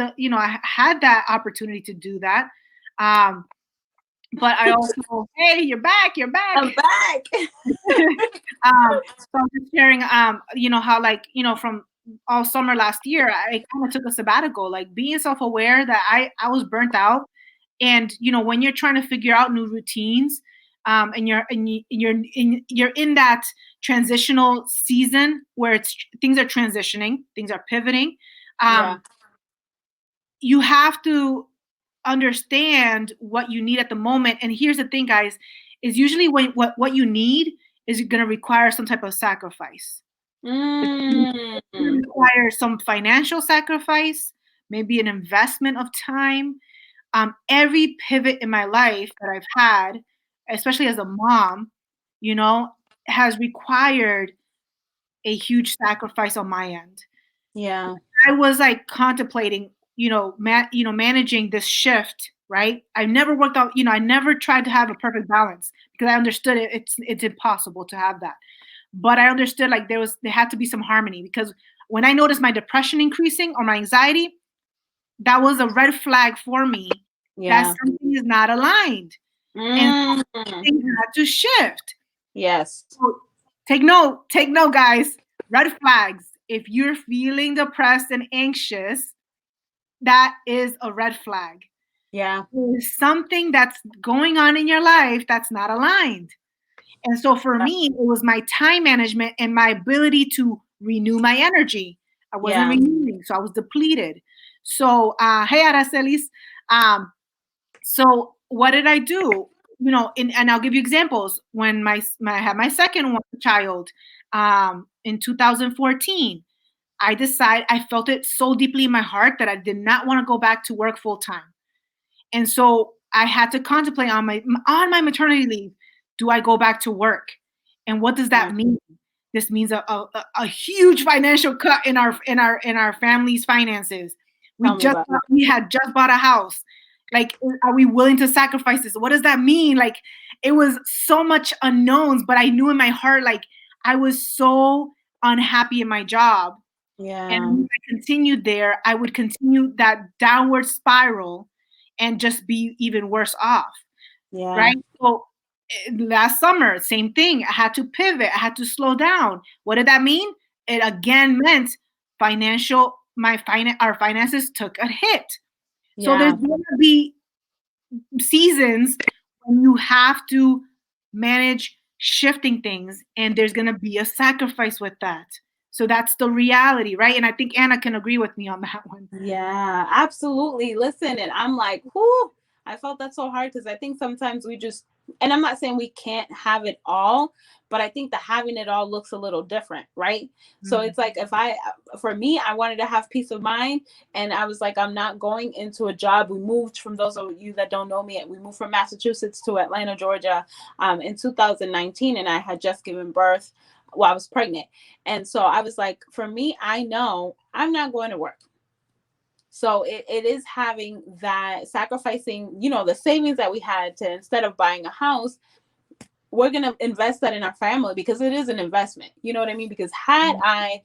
S1: that opportunity to do that. Um, but I also, hey, you're back.
S2: am back.
S1: So I'm just sharing, how, like, from all summer last year, I kind of took a sabbatical, like being self-aware that I was burnt out. And, when you're trying to figure out new routines, and you're in that transitional season where things are transitioning, things are pivoting.
S2: Yeah.
S1: You have to understand what you need at the moment. And here's the thing, guys, is usually when what you need is going to require some type of sacrifice. It's going to
S2: Mm.
S1: require some financial sacrifice, maybe an investment of time. Every pivot in my life that I've had, especially as a mom, has required a huge sacrifice on my end.
S2: Yeah.
S1: I was like contemplating, managing this shift, right? I never worked out, I never tried to have a perfect balance because I understood it's impossible to have that. But I understood, like, there had to be some harmony, because when I noticed my depression increasing or my anxiety, that was a red flag for me that
S2: Yeah.
S1: something is not aligned, and
S2: Mm.
S1: things had to shift.
S2: Yes.
S1: So take note, guys. Red flags. If you're feeling depressed and anxious, that is a red flag.
S2: Yeah.
S1: There's something that's going on in your life that's not aligned. And so for me, it was my time management and my ability to renew my energy. I wasn't
S2: Yeah.
S1: renewing, so I was depleted. So, hey, Aracelis. Um, so what did I do? And I'll give you examples. When I had my second child, in 2014, I felt it so deeply in my heart that I did not want to go back to work full time. And so I had to contemplate on my maternity leave, do I go back to work? And what does
S2: Yeah.
S1: that mean? This means a huge financial cut in our family's finances.
S2: Tell me about it.
S1: We had just bought a house. Like, are we willing to sacrifice this? What does that mean? Like, it was so much unknowns, but I knew in my heart, like, I was so unhappy in my job.
S2: Yeah.
S1: And if I continued there, I would continue that downward spiral and just be even worse off,
S2: Yeah.
S1: right? So last summer, same thing. I had to pivot. I had to slow down. What did that mean? It again meant financial our finances took a hit. So there's
S2: Yeah.
S1: going to be seasons when you have to manage shifting things, and there's going to be a sacrifice with that. So that's the reality, right? And I think Anna can agree with me on that one.
S2: Yeah, absolutely. Listen, and I'm like, whoo, I felt that so hard because I think sometimes we just, and I'm not saying we can't have it all, but I think that having it all looks a little different, right? So
S1: Mm.
S2: it's like for me, I wanted to have peace of mind. And I was like, I'm not going into a job. We moved from, those of you that don't know me, we moved from Massachusetts to Atlanta, Georgia in 2019. And I had just given birth while I was pregnant. And so I was like, for me, I know I'm not going to work. So it is having that, sacrificing, the savings that we had to, instead of buying a house, we're going to invest that in our family because it is an investment. You know what I mean? Because had I,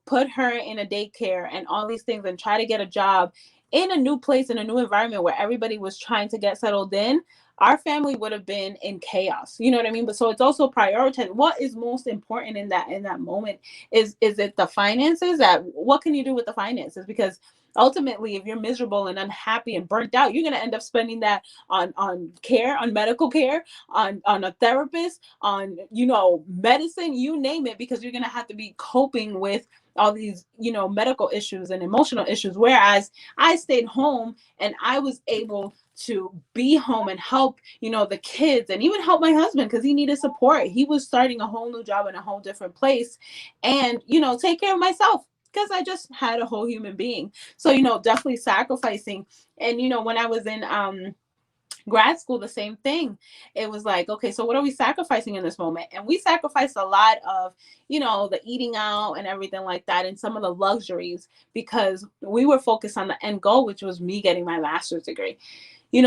S2: put her in a daycare and all these things and try to get a job in a new place, in a new environment where everybody was trying to get settled in, our family would have been in chaos. You know what I mean? But so it's also prioritize what is most important in that moment. Is it the finances? That what can you do with the finances? Because ultimately, if you're miserable and unhappy and burnt out, you're going to end up spending that on care, on medical care, on a therapist, on medicine, you name it, because you're going to have to be coping with all these medical issues and emotional issues. Whereas I stayed home and I was able to be home and help the kids, and even help my husband because he needed support. He was starting a whole new job in a whole different place, and take care of myself because I just had a whole human being. So definitely sacrificing. And when I was in grad school, the same thing. It was like, okay, so what are we sacrificing in this moment? And we sacrificed a lot of the eating out and everything like that, and some of the luxuries, because we were focused on the end goal, which was me getting my master's degree.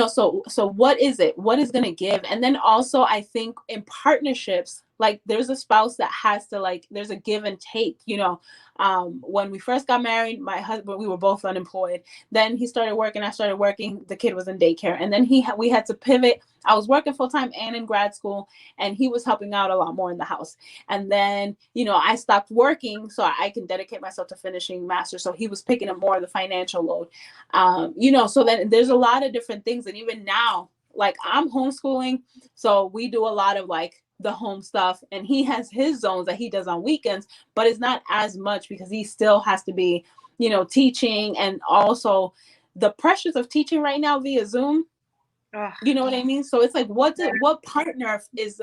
S2: So what is it, what is going to give? And then also, I think in partnerships, like there's a spouse that has to, like, there's a give and take. When we first got married, my husband, we were both unemployed. Then he started working, I started working, the kid was in daycare, and then we had to pivot. I was working full-time and in grad school, and he was helping out a lot more in the house. And then I stopped working so I can dedicate myself to finishing master, so he was picking up more of the financial load. So then there's a lot of different things. And even now, like, I'm homeschooling, so we do a lot of like the home stuff, and he has his zones that he does on weekends, but it's not as much because he still has to be teaching. And also the pressures of teaching right now via Zoom.
S1: Ugh.
S2: You know what I mean? So it's like, what partner is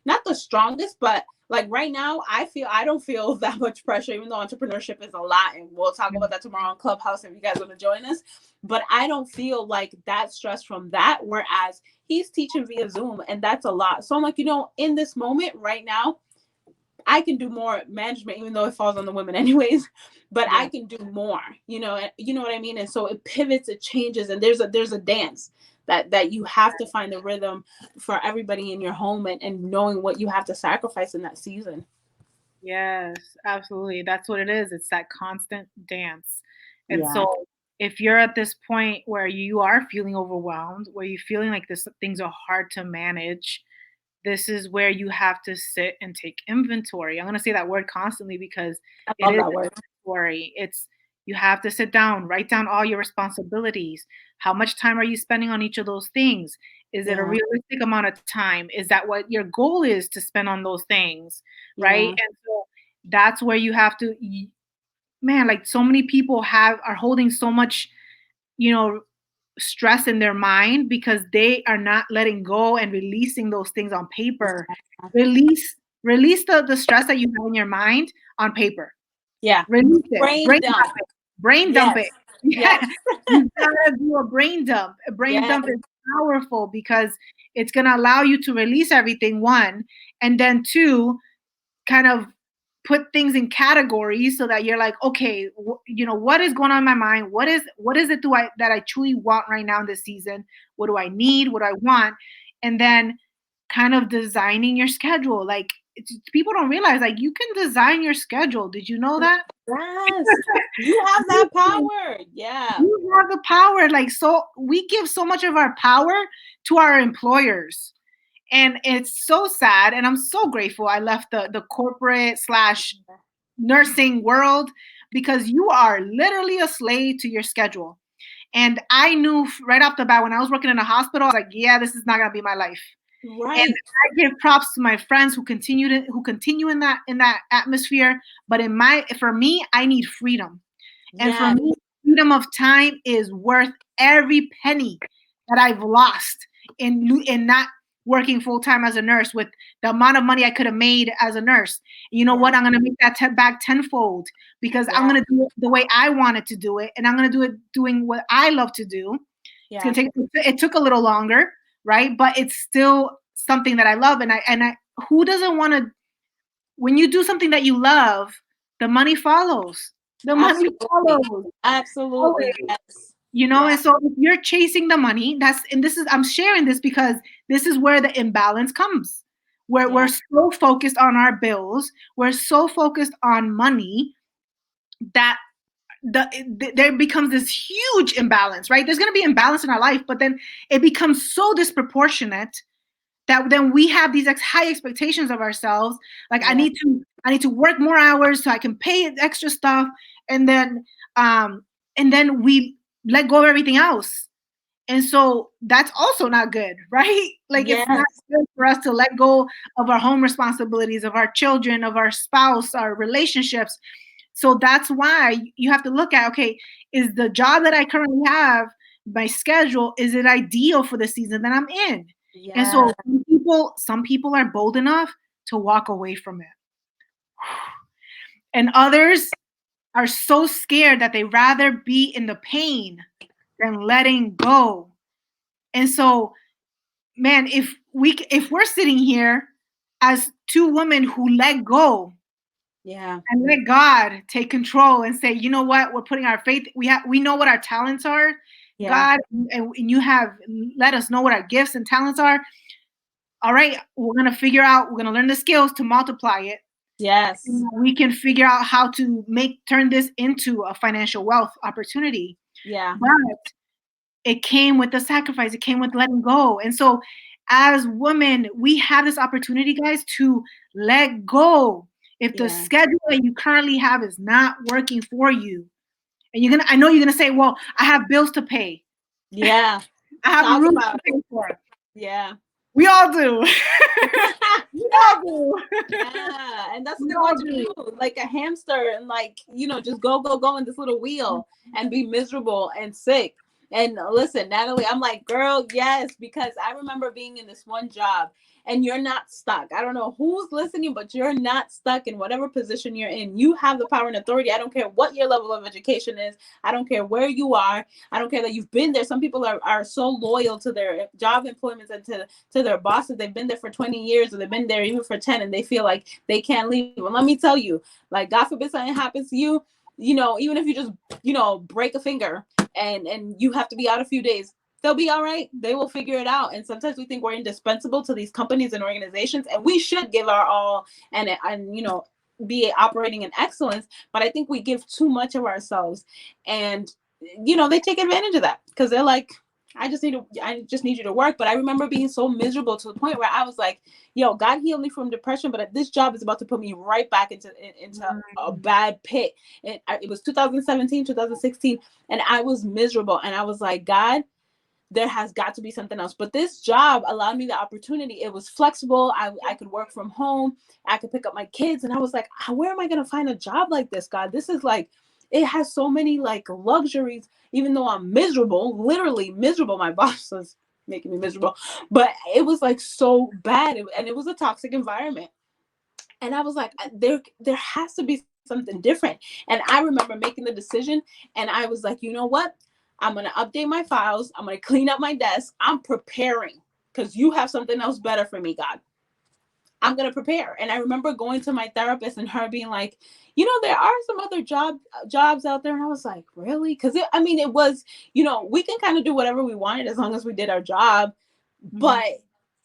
S2: not the strongest, but like right now, I don't feel that much pressure, even though entrepreneurship is a lot, and we'll talk about that tomorrow on Clubhouse if you guys want to join us. But I don't feel like that stress from that, whereas he's teaching via Zoom, and that's a lot. So I'm like, in this moment right now, I can do more management, even though it falls on the women anyways, but
S1: Yeah.
S2: I can do more, you know what I mean? And so it pivots, it changes, and there's a dance that you have to find the rhythm for everybody in your home, and knowing what you have to sacrifice in that season.
S1: Yes, absolutely. That's what it is. It's that constant dance. And
S2: Yeah.
S1: so if you're at this point where you are feeling overwhelmed, where you're feeling like things are hard to manage, this is where you have to sit and take inventory. I'm going to say that word constantly because
S2: I
S1: it
S2: love
S1: is
S2: that word.
S1: inventory. You have to sit down, write down all your responsibilities. How much time are you spending on each of those things? Is it a
S2: Yeah.
S1: realistic amount of time? Is that what your goal is to spend on those things? Right?
S2: Yeah.
S1: And so that's where you have to, man, like so many people are holding so much, you know, stress in their mind because they are not letting go and releasing those things on paper. Release the stress that you have in your mind on paper.
S2: Yeah.
S1: Release it.
S2: Brain
S1: Brain
S2: dump.
S1: dump it. Brain dump
S2: Yes.
S1: it. Yeah.
S2: Yes.
S1: You gotta do a brain dump. A brain
S2: Yes.
S1: dump is powerful because it's gonna allow you to release everything, one, and then two, kind of put things in categories so that you're like, okay, what is going on in my mind? What is it that I truly want right now in this season? What do I need? What do I want? And then kind of designing your schedule. Like, people don't realize, like, you can design your schedule. Did you know that?
S2: Yes. You have that power. Yeah.
S1: You have the power. Like, so we give so much of our power to our employers. And it's so sad. And I'm so grateful I left the corporate slash nursing world because you are literally a slave to your schedule. And I knew right off the bat when I was working in a hospital, I was like, yeah, this is not gonna be my life. And
S2: Right.
S1: I give props to my friends who continue in that atmosphere. But for me, I need freedom. And for
S2: Yes.
S1: me, freedom of time is worth every penny that I've lost in not working full time as a nurse with the amount of money I could have made as a nurse. You know
S2: Yeah.
S1: what? I'm going to make that back tenfold because I'm
S2: Yeah.
S1: going to do it the way I wanted to do it. And I'm going to do it doing what I love to do. It's
S2: Yeah.
S1: going to it took a little longer, right? But it's still something that I love. Who doesn't want to, when you do something that you love, the money follows. The money
S2: Absolutely.
S1: follows.
S2: Absolutely.
S1: Always.
S2: Yes.
S1: And
S2: Yeah.
S1: so if you're chasing the money, I'm sharing this because this is where the imbalance comes. Where we're
S2: Yeah.
S1: so focused on our bills, we're so focused on money that there becomes this huge imbalance, right? There's going to be imbalance in our life, but then it becomes so disproportionate that then we have these high expectations of ourselves. Like
S2: Yeah.
S1: I need to work more hours so I can pay extra stuff, and then um, we let go of everything else. And so that's also not good, right? Like it's not
S2: Yes.
S1: good for us to let go of our home responsibilities, of our children, of our spouse, our relationships. So that's why you have to look at, okay, is the job that I currently have, my schedule, is it ideal for the season that I'm in? And
S2: Yeah.
S1: so some people are bold enough to walk away from it. And others are so scared that they rather be in the pain than letting go. And so, man, if we're sitting here as two women who let go
S2: Yeah.
S1: and let God take control and say, you know what, we're putting our faith, we know what our talents are,
S2: Yeah.
S1: God, and you have let us know what our gifts and talents are. All right, we're gonna learn the skills to multiply it.
S2: Yes.
S1: We can figure out how to turn this into a financial wealth opportunity.
S2: Yeah.
S1: But it came with the sacrifice, it came with letting go. And so as women, we have this opportunity, guys, to let go. If the
S2: Yeah.
S1: schedule that you currently have is not working for you, and I know you're gonna say, well, I have bills to pay,
S2: Yeah.
S1: I have a
S2: Talk
S1: room
S2: about
S1: to
S2: it.
S1: pay for.
S2: Yeah.
S1: We all do. We all do.
S2: Yeah, and that's what
S1: We
S2: they
S1: all
S2: want you to
S1: do.
S2: do, like a hamster, and like, just go, go, go in this little wheel and be miserable and sick. And listen, Natalie, I'm like, girl, yes, because I remember being in this one job and you're not stuck. I don't know who's listening, but you're not stuck in whatever position you're in. You have the power and authority. I don't care what your level of education is. I don't care where you are. I don't care that you've been there. Some people are so loyal to their job employments and to their bosses. They've been there for 20 years or they've been there even for 10 and they feel like they can't leave. Well, let me tell you, like, God forbid something happens to you, even if you just, break a finger and you have to be out a few days, they'll be all right. They will figure it out. And sometimes we think we're indispensable to these companies and organizations, and we should give our all and be operating in excellence. But I think we give too much of ourselves, and they take advantage of that because they're like, I just need you to work. But I remember being so miserable to the point where I was like, yo, God healed me from depression, but this job is about to put me right back into a bad pit. And it was 2017, 2016, and I was miserable. And I was like, God, there has got to be something else. But this job allowed me the opportunity. It was flexible. I could work from home. I could pick up my kids. And I was like, where am I going to find a job like this, God? This is like, it has so many like luxuries, even though I'm miserable, literally miserable. My boss was making me miserable, but it was like so bad. And it was a toxic environment. And I was like, there has to be something different. And I remember making the decision, and I was like, you know what? I'm going to update my files. I'm going to clean up my desk. I'm preparing because you have something else better for me, God. I'm going to prepare. And I remember going to my therapist and her being like, there are some other jobs out there. And I was like, really? Because it was, we can kind of do whatever we wanted as long as we did our job. But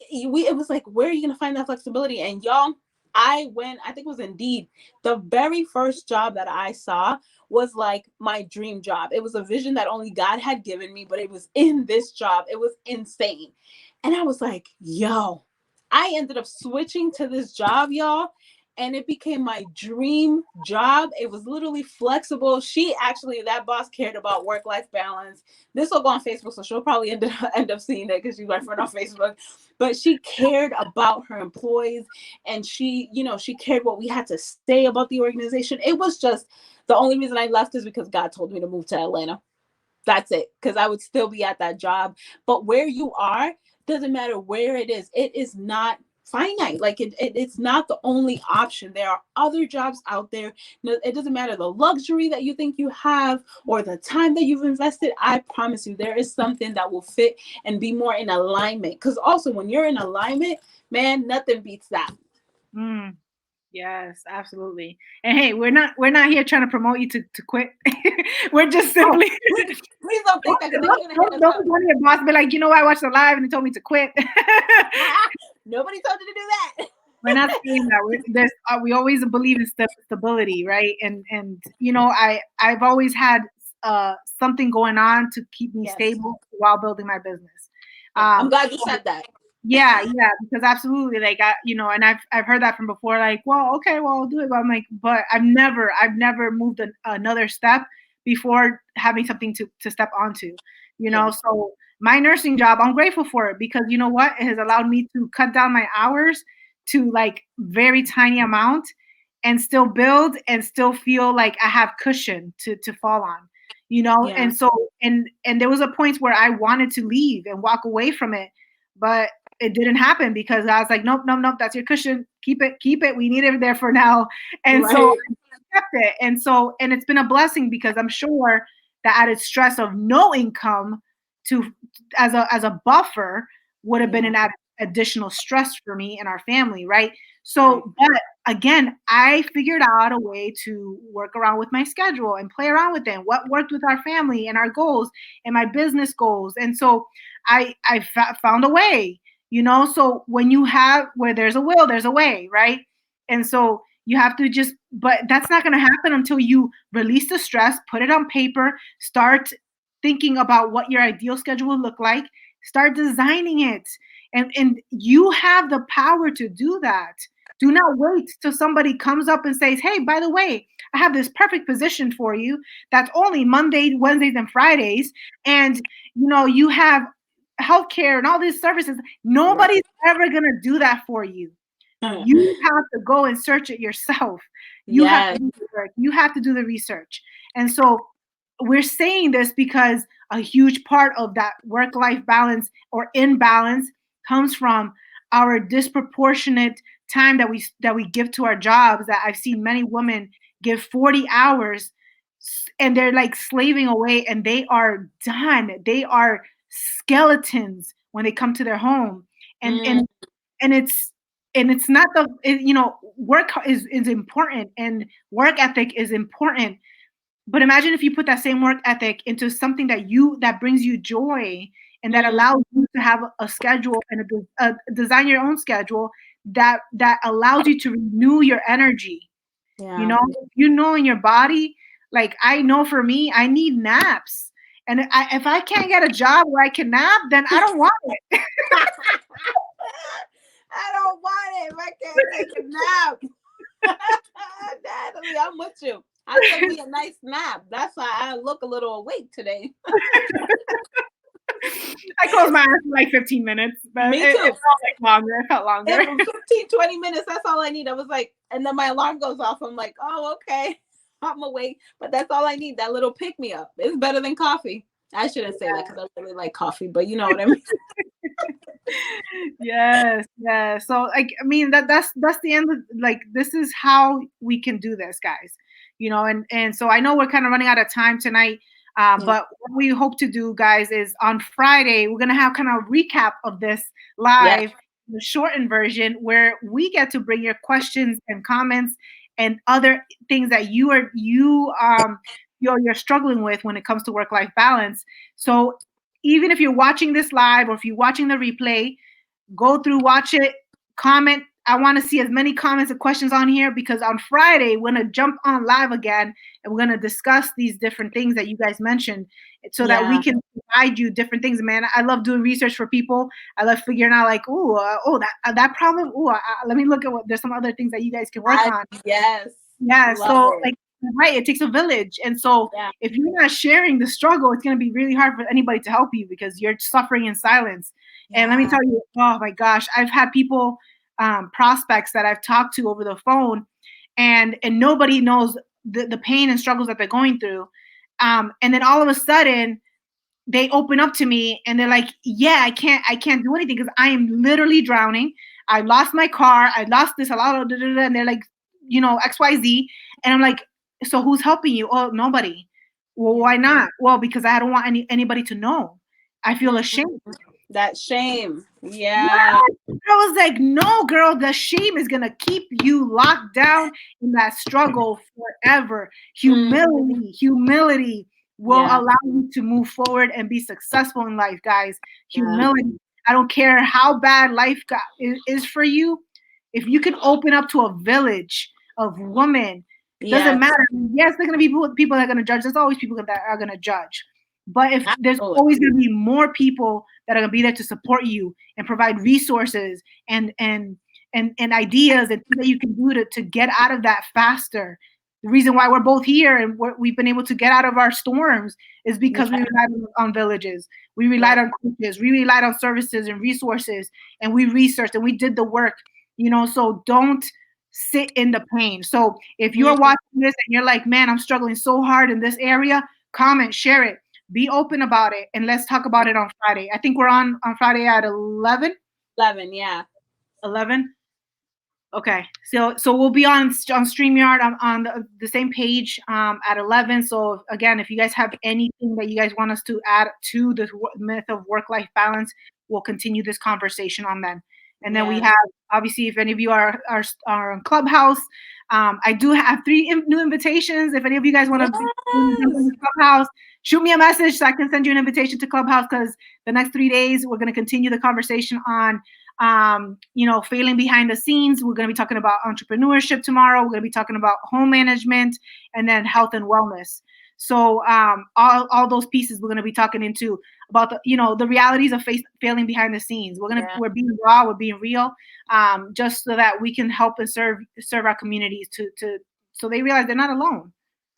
S2: it was like, where are you going to find that flexibility? And y'all, I think it was Indeed. The very first job that I saw was like my dream job. It was a vision that only God had given me, but it was in this job. It was insane. And I was like, yo, I ended up switching to this job, y'all. and it became my dream job. It was literally flexible. That boss cared about work-life balance. This will go on Facebook, so she'll probably end up seeing it because she's my friend on Facebook. But she cared about her employees, and she cared what we had to say about the organization. It was just, the only reason I left is because God told me to move to Atlanta. That's it, because I would still be at that job. But where you are, doesn't matter where it is not finite. Like it's not the only option. There are other jobs out there. No, it doesn't matter the luxury that you think you have or the time that you've invested. I promise you, there is something that will fit and be more in alignment. Because also, when you're in alignment, man, nothing beats that.
S1: Mm. Yes, absolutely. And hey, we're not here trying to promote you to quit. We're just simply
S2: please don't think that.
S1: Don't go to your boss and be like, you know, I watched the live and he told me to quit.
S2: Nobody told you to do that.
S1: We're not saying that. We always believe in stability, right? And you know, I've always had something going on to keep me stable while building my business.
S2: I'm glad you said that.
S1: Yeah, because absolutely, like and I've heard that from before. Like, well, okay, well, I'll do it. But I'm like, but I've never moved another step before having something to step onto. So my nursing job, I'm grateful for it because you know what, it has allowed me to cut down my hours to like very tiny amount and still build and still feel like I have cushion to fall on. And so and there was a point where I wanted to leave and walk away from it, but it didn't happen because I was like, nope, that's your cushion. Keep it. We need it there for now. And so I kept it. And it's been a blessing because I'm sure the added stress of no income as a buffer would have been an additional stress for me and our family, right? So, but again, I figured out a way to work around with my schedule and play around with it, what worked with our family and our goals and my business goals. And so I found a way. So where there's a will, there's a way, right? And so you have to but that's not going to happen until you release the stress, put it on paper, start thinking about what your ideal schedule would look like, start designing it. And you have the power to do that. Do not wait till somebody comes up and says, hey, by the way, I have this perfect position for you that's only Mondays, Wednesdays, and Fridays. And, you have healthcare and all these services. Nobody's ever going to do that for you. You have to go and search it yourself. You have to do the work. You have to do the research. And so we're saying this because a huge part of that work-life balance or imbalance comes from our disproportionate time that we give to our jobs. That I've seen many women give 40 hours and they're like slaving away and they are done. They are skeletons when they come to their home. And it's not work is important and work ethic is important. But imagine if you put that same work ethic into something that brings you joy and that allows you to have a schedule and design your own schedule that allows you to renew your energy. In your body, like I know for me, I need naps. And if I can't get a job where I can nap, then I don't want it.
S2: I don't want it if I can't take a nap. Natalie, I'm with you. I took me a nice nap. That's why I look a little awake today.
S1: I closed my eyes for like 15 minutes. But
S2: me too.
S1: It felt like longer. It felt longer.
S2: 15, 20 minutes. That's all I need. I was like, and then my alarm goes off. I'm like, oh, okay. I'm awake. But that's all I need. That little pick me up. It's better than coffee. I shouldn't say that because I really like coffee, but you know what I mean.
S1: Yes. So like, I mean, that's the end of, like, this is how we can do this, guys. And so I know we're kind of running out of time tonight. But what we hope to do, guys, is on Friday, we're going to have kind of a recap of this live, the shortened version, where we get to bring your questions and comments and other things that you're struggling with when it comes to work-life balance. So even if you're watching this live or if you're watching the replay, go through, watch it, comment. I want to see as many comments and questions on here because on Friday, we're going to jump on live again and we're going to discuss these different things that you guys mentioned so that we can provide you different things, man. I love doing research for people. I love figuring out like, that problem. Let me look at what there's some other things that you guys can work on.
S2: Yes.
S1: Yeah.
S2: Love
S1: So
S2: it.
S1: like, right, it takes a village. And so
S2: Yeah.
S1: if you're not sharing the struggle, it's going to be really hard for anybody to help you because you're suffering in silence. And let me tell you, oh my gosh, I've had people, prospects that I've talked to over the phone, and nobody knows the pain and struggles that they're going through. And then all of a sudden they open up to me and they're like, yeah, I can't do anything because I am literally drowning. I lost my car. I lost this, a lot of, and they're like, XYZ. And I'm like, so who's helping you? Oh, nobody. Well, why not? Well, because I don't want anybody to know. I feel ashamed.
S2: That shame. Yeah.
S1: What? I was like, no, girl, the shame is gonna keep you locked down in that struggle forever. Humility will allow you to move forward and be successful in life, guys. Humility. I don't care how bad life is for you. If you can open up to a village of women, doesn't matter. Yes, there are gonna be people that are gonna judge. There's always people that are gonna judge. But if there's always going to be more people that are going to be there to support you and provide resources and ideas and things that you can do to get out of that faster. The reason why we're both here and we've been able to get out of our storms is because we relied on villages. We relied on coaches. We relied on services and resources, and we researched and we did the work. So don't sit in the pain. So if you're watching this and you're like, man, I'm struggling so hard in this area, comment, share it. Be open about it, and let's talk about it on Friday. I think we're on Friday at 11.
S2: 11, yeah.
S1: 11. Okay, so we'll be on StreamYard on the same page at 11. So again, if you guys have anything that you guys want us to add to the myth of work-life balance, we'll continue this conversation on then. And then we have, obviously, if any of you are on Clubhouse, I do have 3 new invitations. If any of you guys want to be in Clubhouse, shoot me a message so I can send you an invitation to Clubhouse, because the next 3 days we're going to continue the conversation on failing behind the scenes. We're going to be talking about entrepreneurship tomorrow. We're going to be talking about home management and then health and wellness. So all those pieces we're going to be talking into about the realities of failing behind the scenes. We're being raw, we're being real, just so that we can help and serve our communities so they realize they're not alone.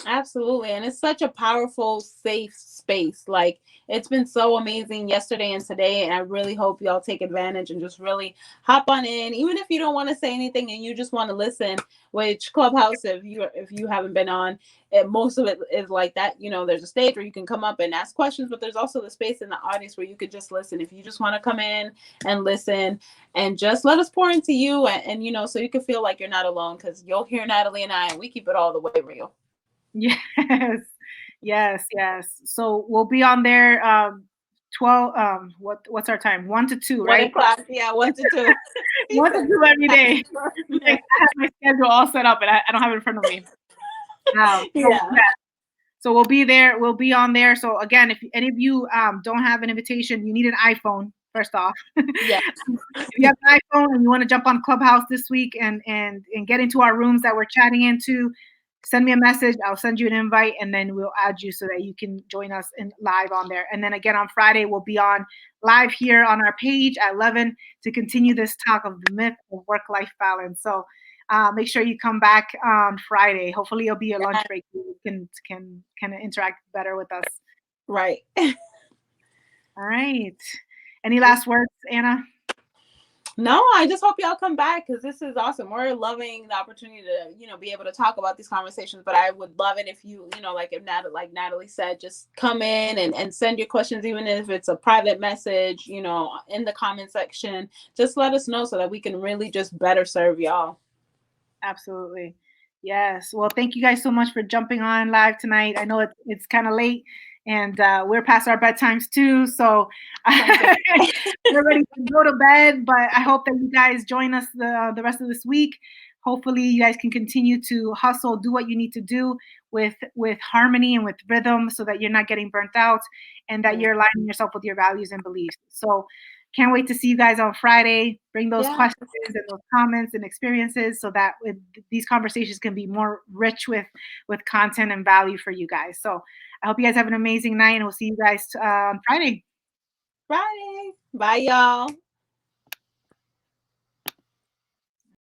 S2: Absolutely. And it's such a powerful, safe space. Like, it's been so amazing yesterday and today. And I really hope y'all take advantage and just really hop on in. Even if you don't want to say anything and you just want to listen, which Clubhouse, if you haven't been on, most of it is like that. There's a stage where you can come up and ask questions, but there's also the space in the audience where you could just listen. If you just want to come in and listen and just let us pour into you and so you can feel like you're not alone, because you'll hear Natalie and I, and we keep it all the way real.
S1: Yes. So we'll be on there 12 what's our time? 1 to 2, right?
S2: 1 o'clock. Yeah, 1 to 2.
S1: 1 to 2 every day. I have my schedule all set up and I don't have it in front of me. So we'll be there. We'll be on there. So again, if any of you don't have an invitation, you need an iPhone, first off.
S2: Yeah.
S1: If you have an iPhone and you want to jump on Clubhouse this week and get into our rooms that we're chatting into, send me a message. I'll send you an invite, and then we'll add you so that you can join us in live on there. And then again on Friday, we'll be on live here on our page at 11 to continue this talk of the myth of work-life balance. So make sure you come back on Friday. Hopefully it'll be a lunch break. You can kind of interact better with us.
S2: Right.
S1: All right. Any last words, Anna?
S2: No, I just hope y'all come back, because this is awesome. We're loving the opportunity to, be able to talk about these conversations. But I would love it if you, like Natalie said, just come in and send your questions, even if it's a private message, in the comment section. Just let us know so that we can really just better serve y'all.
S1: Absolutely. Yes. Well, thank you guys so much for jumping on live tonight. I know it's kind of late. And we're past our bedtimes too, so we're ready to go to bed. But I hope that you guys join us the rest of this week. Hopefully, you guys can continue to hustle, do what you need to do with harmony and with rhythm, so that you're not getting burnt out and that you're aligning yourself with your values and beliefs. So Can't wait to see you guys on Friday. Bring those
S2: Yes.
S1: questions and those comments and experiences so that these conversations can be more rich with content and value for you guys. So I hope you guys have an amazing night, and we'll see you guys on Friday.
S2: Friday. Bye, y'all.